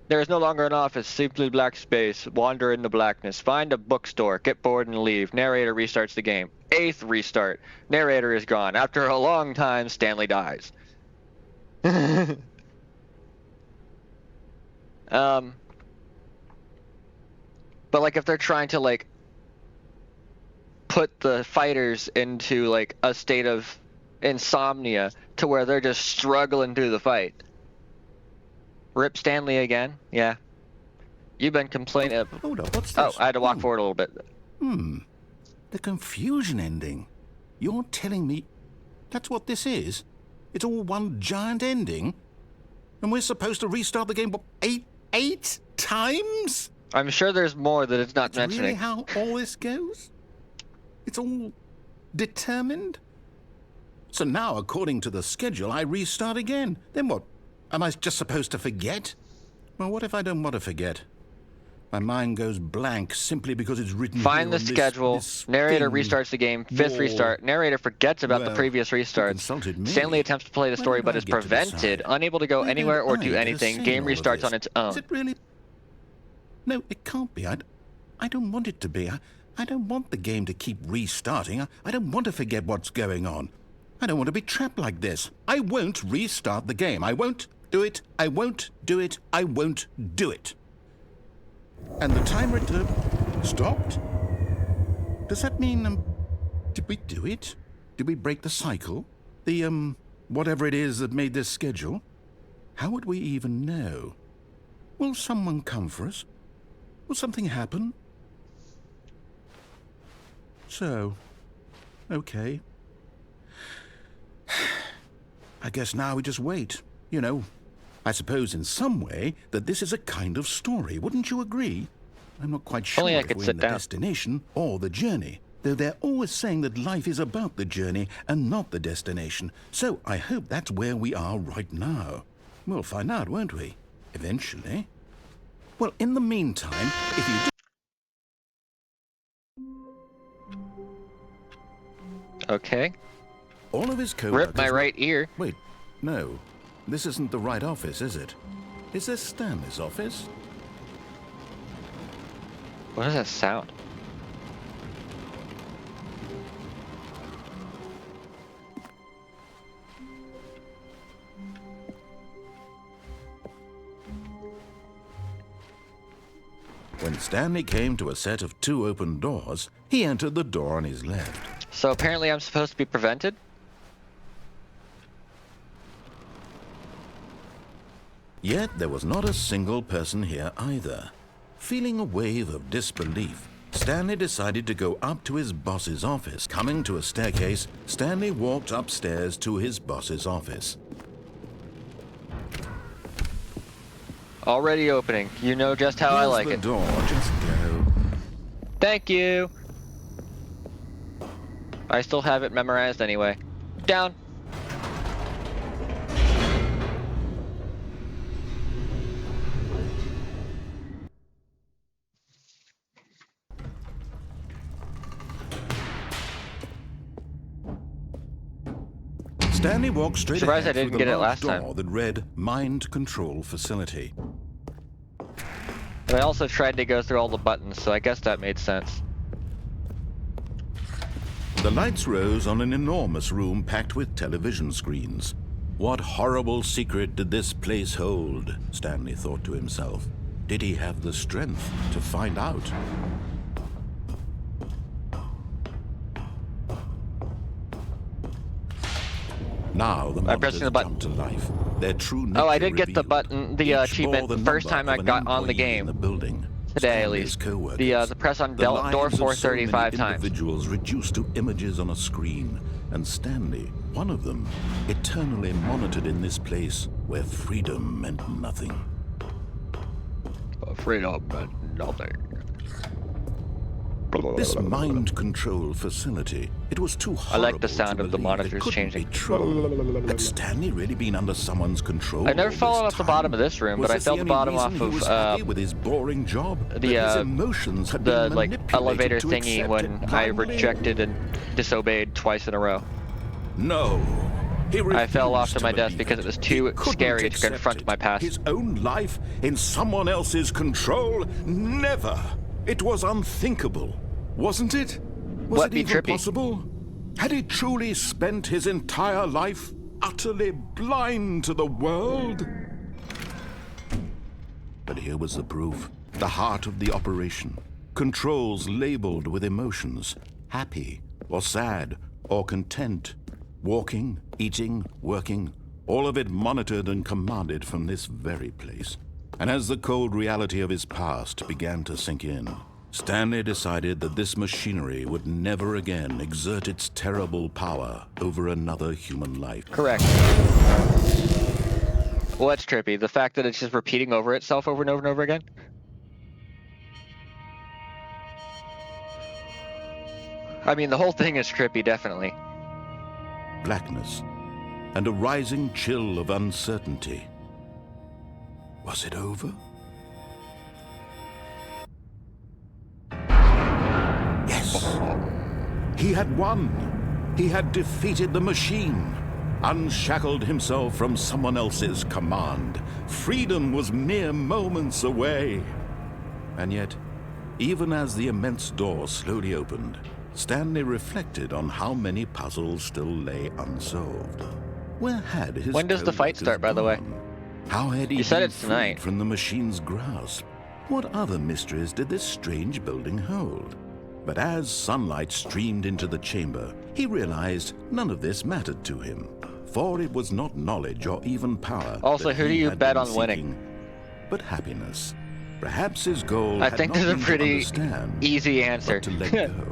Speaker 1: There is no longer an office, simply black space. Wander in the blackness. Find a bookstore, get bored and leave. Narrator restarts the game. 8th restart. Narrator is gone. After a long time, Stanley dies. But like if they're trying to like put the fighters into like a state of insomnia to where they're just struggling through the fight. Rip Stanley again? Yeah. You've been complaining.
Speaker 2: Hold up, what's
Speaker 1: Oh,
Speaker 2: this?
Speaker 1: I had to walk forward a little bit.
Speaker 2: The confusion ending. You're telling me that's what this is? It's all one giant ending? And we're supposed to restart the game, what, eight times?
Speaker 1: I'm sure there's more that it's not
Speaker 2: That's really
Speaker 1: mentioning.
Speaker 2: how all this goes? It's all determined? So now, according to the schedule, I restart again. Then what? Am I just supposed to forget? Well, what if I don't want to forget? My mind goes blank simply because it's written
Speaker 1: Find
Speaker 2: here
Speaker 1: the
Speaker 2: on
Speaker 1: schedule.
Speaker 2: this
Speaker 1: Narrator
Speaker 2: thing.
Speaker 1: restarts the game. 5th
Speaker 2: War.
Speaker 1: restart. Narrator forgets about the
Speaker 2: Well,
Speaker 1: previous
Speaker 2: you
Speaker 1: restarts.
Speaker 2: consulted me.
Speaker 1: Stanley attempts to play the
Speaker 2: Why
Speaker 1: story
Speaker 2: don't
Speaker 1: but
Speaker 2: I
Speaker 1: is
Speaker 2: get to
Speaker 1: prevented,
Speaker 2: decide?
Speaker 1: unable to go
Speaker 2: Why
Speaker 1: anywhere
Speaker 2: don't
Speaker 1: or
Speaker 2: I
Speaker 1: do
Speaker 2: get a
Speaker 1: anything.
Speaker 2: say
Speaker 1: Game
Speaker 2: in all of
Speaker 1: restarts
Speaker 2: this?
Speaker 1: on its own.
Speaker 2: Is it really? No, it can't be. I don't want it to be. I don't want the game to keep restarting. I don't want to forget what's going on. I don't want to be trapped like this. I won't restart the game. I won't do it. I won't do it. I won't do it. And the timer stopped? Does that mean, did we do it? Did we break the cycle? The, whatever it is that made this schedule? How would we even know? Will someone come for us? Will something happen? So, okay. I guess now we just wait. You know, I suppose in some way that this is a kind of story. Wouldn't you agree? I'm not quite sure
Speaker 1: Only I
Speaker 2: if
Speaker 1: could
Speaker 2: we're
Speaker 1: sit
Speaker 2: in the
Speaker 1: down.
Speaker 2: destination or the journey, though they're always saying that life is about the journey and not the destination. So I hope that's where we are right now. We'll find out, won't we? Eventually. Well, in the meantime, if you do...
Speaker 1: Okay.
Speaker 2: All of his co-workers...
Speaker 1: Rip my right ear.
Speaker 2: Wait, no. This isn't the right office, is it? Is this Stanley's office?
Speaker 1: What does that sound?
Speaker 2: When Stanley came to a set of 2 open doors, he entered the door on his left.
Speaker 1: So apparently I'm supposed to be prevented?
Speaker 2: Yet there was not a single person here either. Feeling a wave of disbelief, Stanley decided to go up to his boss's office. Coming to a staircase, Stanley walked upstairs to his boss's office.
Speaker 1: Already opening. You know just how I
Speaker 2: Here's
Speaker 1: like
Speaker 2: the
Speaker 1: it.
Speaker 2: door, just go.
Speaker 1: Thank you. I still have it memorized anyway. Down.
Speaker 2: Stanley walked straight
Speaker 1: Surprised
Speaker 2: ahead
Speaker 1: I
Speaker 2: through
Speaker 1: didn't
Speaker 2: the
Speaker 1: get it
Speaker 2: large
Speaker 1: last time.
Speaker 2: door that read Mind Control Facility.
Speaker 1: But I also tried to go through all the buttons, so I guess that made sense.
Speaker 2: The lights rose on an enormous room packed with television screens. What horrible secret did this place hold? Stanley thought to himself. Did he have the strength to find out? Now the
Speaker 1: I'm pressing
Speaker 2: monitors
Speaker 1: the button.
Speaker 2: jumped to life. Their true
Speaker 1: Oh, I
Speaker 2: nature
Speaker 1: did get the
Speaker 2: revealed.
Speaker 1: button, the
Speaker 2: Each
Speaker 1: achievement
Speaker 2: bore
Speaker 1: the first
Speaker 2: number
Speaker 1: time I
Speaker 2: of an
Speaker 1: got on the
Speaker 2: employee in
Speaker 1: game.
Speaker 2: the building.
Speaker 1: Today, at
Speaker 2: Stanley's
Speaker 1: least.
Speaker 2: co-workers.
Speaker 1: The press on
Speaker 2: The
Speaker 1: door
Speaker 2: lives of so
Speaker 1: 435
Speaker 2: many
Speaker 1: times.
Speaker 2: individuals reduced to images on a screen, and Stanley, one of them, eternally monitored in this place where freedom meant nothing.
Speaker 1: Freedom meant nothing.
Speaker 2: This mind control facility, it was too
Speaker 1: I
Speaker 2: horrible
Speaker 1: like the sound
Speaker 2: to
Speaker 1: of the
Speaker 2: believe it
Speaker 1: monitors
Speaker 2: couldn't
Speaker 1: changing.
Speaker 2: be true. Had Stanley really been under someone's control?
Speaker 1: I've never
Speaker 2: all
Speaker 1: fallen
Speaker 2: this
Speaker 1: off the
Speaker 2: time?
Speaker 1: bottom of this room,
Speaker 2: Was
Speaker 1: but I
Speaker 2: this
Speaker 1: fell the
Speaker 2: only
Speaker 1: bottom
Speaker 2: reason
Speaker 1: off
Speaker 2: he was happy with his boring job? That his emotions had
Speaker 1: the
Speaker 2: been
Speaker 1: like
Speaker 2: manipulated
Speaker 1: elevator
Speaker 2: to
Speaker 1: thingy
Speaker 2: accept
Speaker 1: when
Speaker 2: it
Speaker 1: I
Speaker 2: blindly?
Speaker 1: rejected and disobeyed twice in a row.
Speaker 2: No. He
Speaker 1: I fell off
Speaker 2: refused
Speaker 1: to my death
Speaker 2: believe
Speaker 1: because it was too
Speaker 2: He couldn't
Speaker 1: scary to
Speaker 2: accept
Speaker 1: confront
Speaker 2: it.
Speaker 1: my past.
Speaker 2: His own life in someone else's control? Never. It was unthinkable, wasn't it? Was
Speaker 1: What
Speaker 2: it
Speaker 1: be
Speaker 2: even
Speaker 1: trippy?
Speaker 2: possible? Had he truly spent his entire life utterly blind to the world? But here was the proof. The heart of the operation. Controls labeled with emotions. Happy, or sad, or content. Walking, eating, working, all of it monitored and commanded from this very place. And as the cold reality of his past began to sink in, Stanley decided that this machinery would never again exert its terrible power over another human life.
Speaker 1: Correct. Well, that's trippy. The fact that it's just repeating over itself over and over and over again. I mean, the whole thing is trippy, definitely.
Speaker 2: Blackness, and a rising chill of uncertainty. Was it over? Yes. He had won. He had defeated the machine, unshackled himself from someone else's command. Freedom was mere moments away. And yet, even as the immense door slowly opened, Stanley reflected on how many puzzles still lay unsolved. Where had his
Speaker 1: When does the fight
Speaker 2: co-workers
Speaker 1: start, by the way?
Speaker 2: gone? How had he
Speaker 1: You said
Speaker 2: been
Speaker 1: it's tonight.
Speaker 2: freed from the machine's grasp? What other mysteries did this strange building hold? But as sunlight streamed into the chamber, he realized none of this mattered to him, for it was not knowledge or even power.
Speaker 1: Also,
Speaker 2: that
Speaker 1: who do
Speaker 2: he
Speaker 1: you
Speaker 2: had
Speaker 1: bet
Speaker 2: been
Speaker 1: on winning?
Speaker 2: seeking, but happiness. Perhaps his goal
Speaker 1: I
Speaker 2: had
Speaker 1: think
Speaker 2: not
Speaker 1: there's a
Speaker 2: been to
Speaker 1: pretty
Speaker 2: understand,
Speaker 1: easy answer.
Speaker 2: but to let go.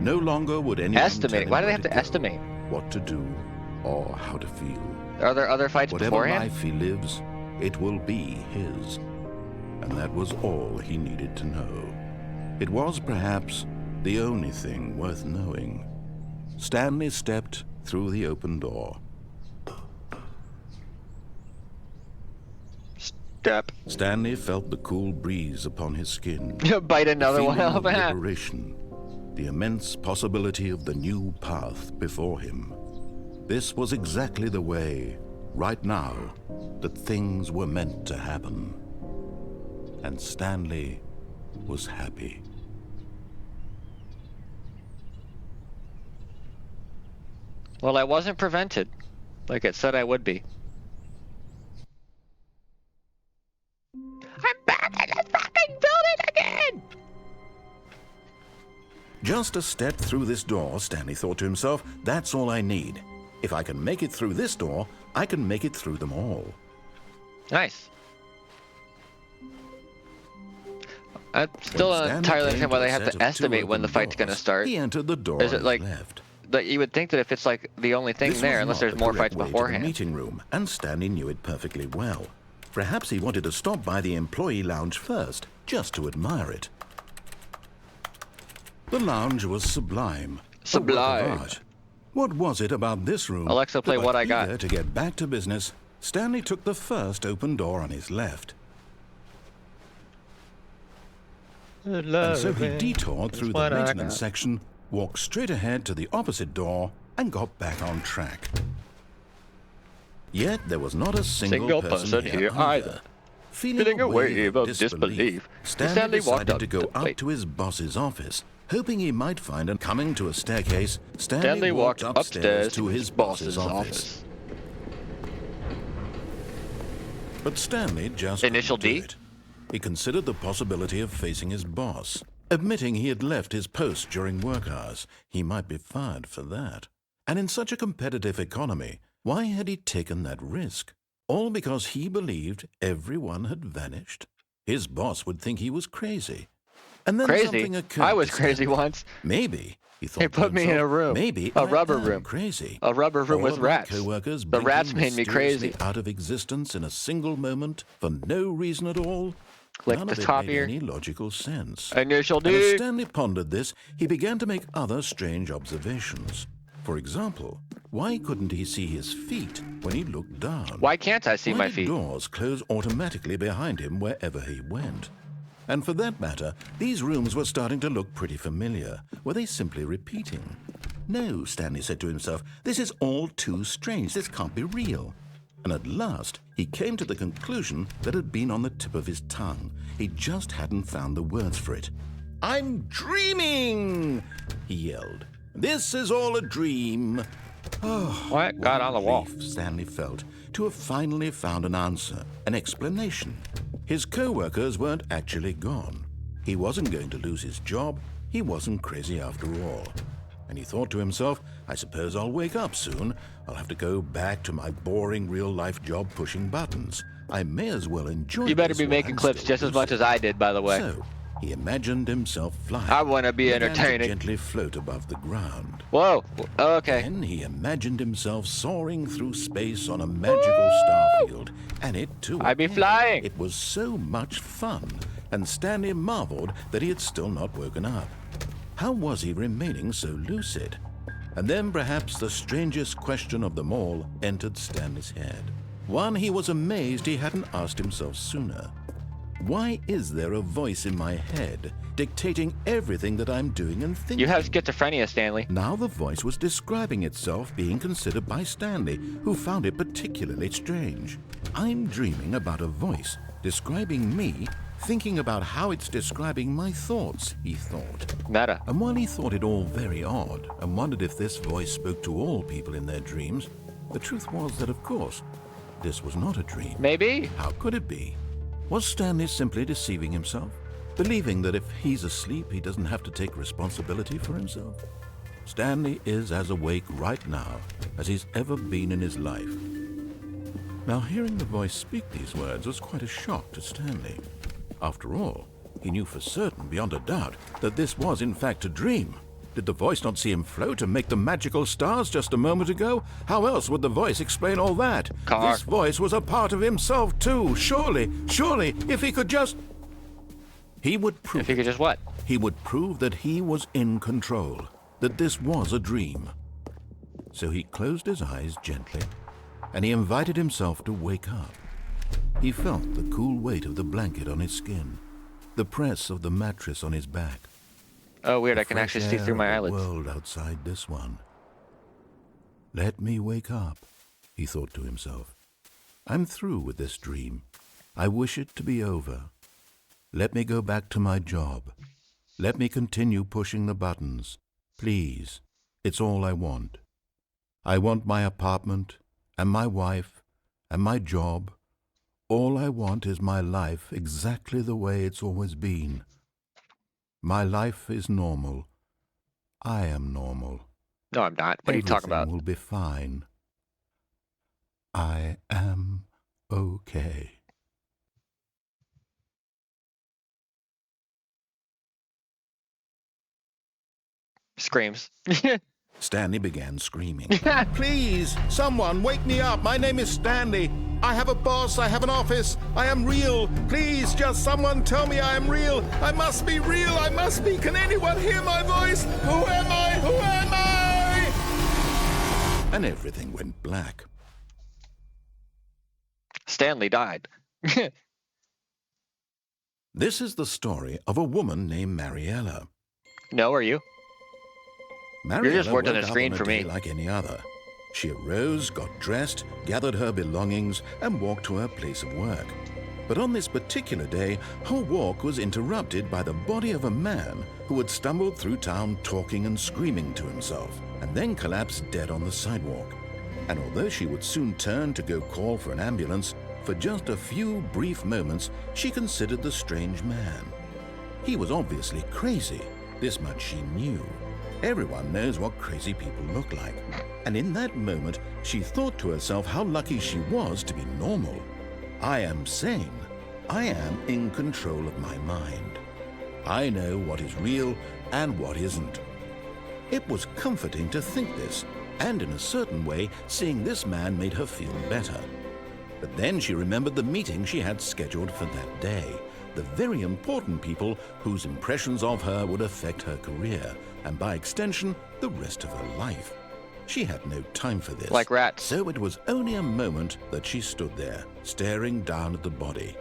Speaker 2: No longer would anyone
Speaker 1: Estimate.
Speaker 2: tell him
Speaker 1: Why do they
Speaker 2: where
Speaker 1: have to
Speaker 2: go,
Speaker 1: estimate?
Speaker 2: what to do, or how to feel.
Speaker 1: Are there other fights
Speaker 2: Whatever
Speaker 1: beforehand?
Speaker 2: life he lives, it will be his. And that was all he needed to know. It was perhaps the only thing worth knowing. Stanley stepped through the open door.
Speaker 1: Step.
Speaker 2: Stanley felt the cool breeze upon his skin.
Speaker 1: Bite another
Speaker 2: The
Speaker 1: one
Speaker 2: feeling
Speaker 1: off.
Speaker 2: of liberation, the immense possibility of the new path before him. This was exactly the way, right now, that things were meant to happen. And Stanley was happy.
Speaker 1: Well, I wasn't prevented, like it said I would be. I'm back in the fucking building again!
Speaker 2: Just a step through this door, Stanley thought to himself, that's all I need. If I can make it through this door, I can make it through them all.
Speaker 1: Nice. I still
Speaker 2: When
Speaker 1: don't
Speaker 2: Stanley
Speaker 1: entirely
Speaker 2: came
Speaker 1: understand why
Speaker 2: to
Speaker 1: they
Speaker 2: a
Speaker 1: have
Speaker 2: set
Speaker 1: to
Speaker 2: of two
Speaker 1: estimate when the
Speaker 2: open
Speaker 1: fight's gonna
Speaker 2: doors,
Speaker 1: start.
Speaker 2: He entered the door
Speaker 1: Is it
Speaker 2: on
Speaker 1: like-
Speaker 2: his left.
Speaker 1: But you would think that if it's like the only thing
Speaker 2: This
Speaker 1: there,
Speaker 2: was
Speaker 1: unless
Speaker 2: not
Speaker 1: there's
Speaker 2: the
Speaker 1: more
Speaker 2: correct
Speaker 1: fights
Speaker 2: way to the
Speaker 1: beforehand.
Speaker 2: meeting room, and Stanley knew it perfectly well. Perhaps he wanted to stop by the employee lounge first, just to admire it. The lounge was sublime. A work of
Speaker 1: Sublime.
Speaker 2: art. What was it about this room?
Speaker 1: Alexa, play
Speaker 2: that,
Speaker 1: What I Got.
Speaker 2: eager to get back to business, Stanley took the first open door on his left. And so he detoured through the maintenance section, walked straight ahead to the opposite door, and got back on track. Yet there was not a single person here either. Feeling a wave of disbelief, Stanley decided to go up to his boss's office, hoping he might find him. Coming to a staircase, Stanley walked upstairs to his boss's office. But Stanley just
Speaker 1: Initial
Speaker 2: couldn't do
Speaker 1: D?
Speaker 2: it. He considered the possibility of facing his boss. Admitting he had left his post during work hours, he might be fired for that. And in such a competitive economy, why had he taken that risk? All because he believed everyone had vanished? His boss would think he was crazy. And then
Speaker 1: Crazy?
Speaker 2: something occurred
Speaker 1: I was
Speaker 2: to
Speaker 1: crazy
Speaker 2: Stanley.
Speaker 1: once.
Speaker 2: Maybe, he thought
Speaker 1: They
Speaker 2: to
Speaker 1: put me in
Speaker 2: himself,
Speaker 1: a room.
Speaker 2: maybe
Speaker 1: A
Speaker 2: I
Speaker 1: rubber
Speaker 2: am
Speaker 1: room.
Speaker 2: crazy.
Speaker 1: A rubber room
Speaker 2: All
Speaker 1: with
Speaker 2: of my
Speaker 1: rats.
Speaker 2: coworkers
Speaker 1: The
Speaker 2: blinking
Speaker 1: rats made me
Speaker 2: mysteriously
Speaker 1: crazy.
Speaker 2: out of existence in a single moment for no reason at all.
Speaker 1: Click
Speaker 2: None
Speaker 1: the
Speaker 2: of it
Speaker 1: top
Speaker 2: made
Speaker 1: here.
Speaker 2: any logical sense.
Speaker 1: Initial
Speaker 2: And as
Speaker 1: D.
Speaker 2: Stanley pondered this, he began to make other strange observations. For example, why couldn't he see his feet when he looked down?
Speaker 1: Why can't I see
Speaker 2: Why
Speaker 1: my
Speaker 2: did
Speaker 1: feet?
Speaker 2: doors close automatically behind him wherever he went? And for that matter, these rooms were starting to look pretty familiar. Were they simply repeating? No, Stanley said to himself, this is all too strange. This can't be real. And at last, he came to the conclusion that had been on the tip of his tongue. He just hadn't found the words for it. I'm dreaming, he yelled. This is all a dream. Oh,
Speaker 1: What got on the wall?
Speaker 2: relief Stanley felt to have finally found an answer, an explanation. His co-workers weren't actually gone. He wasn't going to lose his job. He wasn't crazy after all. And he thought to himself, I suppose I'll wake up soon. I'll have to go back to my boring real-life job pushing buttons. I may as well enjoy
Speaker 1: You better
Speaker 2: this
Speaker 1: be
Speaker 2: while
Speaker 1: making
Speaker 2: I'm
Speaker 1: clips
Speaker 2: still
Speaker 1: just as much
Speaker 2: lucid.
Speaker 1: as I did, by the way.
Speaker 2: So, he imagined himself flying.
Speaker 1: I want to be
Speaker 2: Began to
Speaker 1: entertaining.
Speaker 2: gently float above the ground.
Speaker 1: Whoa. Okay.
Speaker 2: Then he imagined himself soaring through space on a magical starfield, and it too.
Speaker 1: I be flying.
Speaker 2: It was so much fun, and Stanley marveled that he had still not woken up. How was he remaining so lucid? And then perhaps the strangest question of them all entered Stanley's head. One he was amazed he hadn't asked himself sooner. Why is there a voice in my head dictating everything that I'm doing and thinking?
Speaker 1: You have schizophrenia, Stanley.
Speaker 2: Now the voice was describing itself being considered by Stanley, who found it particularly strange. I'm dreaming about a voice describing me, thinking about how it's describing my thoughts, he thought.
Speaker 1: Meta.
Speaker 2: And while he thought it all very odd and wondered if this voice spoke to all people in their dreams, the truth was that, of course, this was not a dream.
Speaker 1: Maybe.
Speaker 2: How could it be? Was Stanley simply deceiving himself, believing that if he's asleep, he doesn't have to take responsibility for himself? Stanley is as awake right now as he's ever been in his life. Now, hearing the voice speak these words was quite a shock to Stanley. After all, he knew for certain, beyond a doubt, that this was in fact a dream. Did the voice not see him float and make the magical stars just a moment ago? How else would the voice explain all that?
Speaker 1: Car.
Speaker 2: This voice was a part of himself too. Surely, if he could just... He would prove
Speaker 1: If you could just what?
Speaker 2: He would prove that he was in control, that this was a dream. So he closed his eyes gently, and he invited himself to wake up. He felt the cool weight of the blanket on his skin, the press of the mattress on his back.
Speaker 1: Oh, weird.
Speaker 2: The
Speaker 1: I can
Speaker 2: fresh
Speaker 1: actually see
Speaker 2: air
Speaker 1: through my
Speaker 2: of the
Speaker 1: eyelids.
Speaker 2: world outside this one. Let me wake up, he thought to himself. I'm through with this dream. I wish it to be over. Let me go back to my job. Let me continue pushing the buttons. Please, it's all I want. I want my apartment, and my wife, and my job. All I want is my life exactly the way it's always been. My life is normal. I am normal.
Speaker 1: No, I'm not. What are you talking about?
Speaker 2: Everything will be fine. I am okay.
Speaker 1: Screams.
Speaker 2: Stanley began screaming. Please, someone, wake me up. My name is Stanley. I have a boss. I have an office. I am real. Please, just someone tell me I am real. I must be real. I must be. Can anyone hear my voice? Who am I? Who am I? And everything went black.
Speaker 1: Stanley died.
Speaker 2: This is the story of a woman named Mariella.
Speaker 1: No, are you?
Speaker 2: Mariella
Speaker 1: just words on
Speaker 2: woke
Speaker 1: the
Speaker 2: up
Speaker 1: screen
Speaker 2: on a
Speaker 1: for me.
Speaker 2: day like any other. She arose, got dressed, gathered her belongings, and walked to her place of work. But on this particular day, her walk was interrupted by the body of a man who had stumbled through town talking and screaming to himself, and then collapsed dead on the sidewalk. And although she would soon turn to go call for an ambulance, for just a few brief moments, she considered the strange man. He was obviously crazy. This much she knew. Everyone knows what crazy people look like. And in that moment, she thought to herself how lucky she was to be normal. I am sane. I am in control of my mind. I know what is real and what isn't. It was comforting to think this, and in a certain way, seeing this man made her feel better. But then she remembered the meeting she had scheduled for that day. the very important people whose impressions of her would affect her career, and by extension, the rest of her life. She had no time for this.
Speaker 1: Like rats.
Speaker 2: So it was only a moment that she stood there, staring down at the body.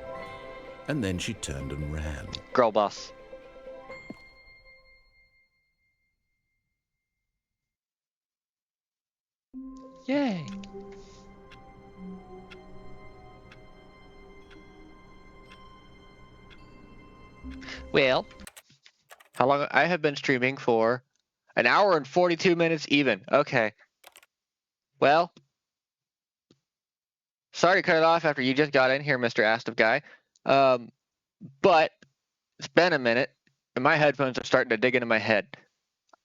Speaker 2: And then she turned and ran.
Speaker 1: Girl boss. Yay. Well, how long? I have been streaming for an hour and 42 minutes even. Okay. Well, sorry to cut it off after you just got in here, Mr. Astive Guy. But it's been a minute, and my headphones are starting to dig into my head.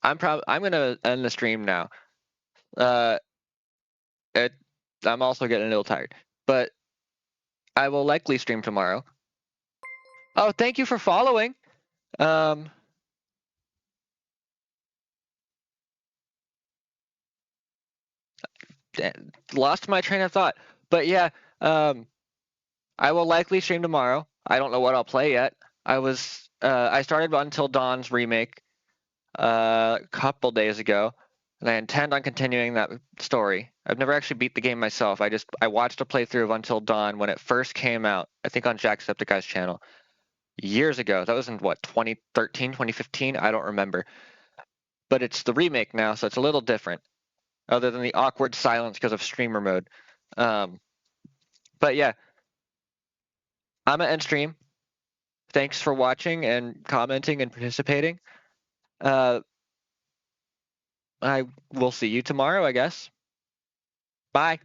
Speaker 1: I'm gonna end the stream now. I'm also getting a little tired, but I will likely stream tomorrow. Oh, thank you for following. Lost my train of thought, but yeah, I will likely stream tomorrow. I don't know what I'll play yet. I started Until Dawn's remake a couple days ago, and I intend on continuing that story. I've never actually beat the game myself. I watched a playthrough of Until Dawn when it first came out, I think on Jacksepticeye's channel, years ago. That was in what, 2013, 2015? I don't remember. But it's the remake now, so it's a little different, other than the awkward silence because of streamer mode. But yeah, I'm gonna end stream. Thanks for watching and commenting and participating. I will see you tomorrow, I guess. Bye.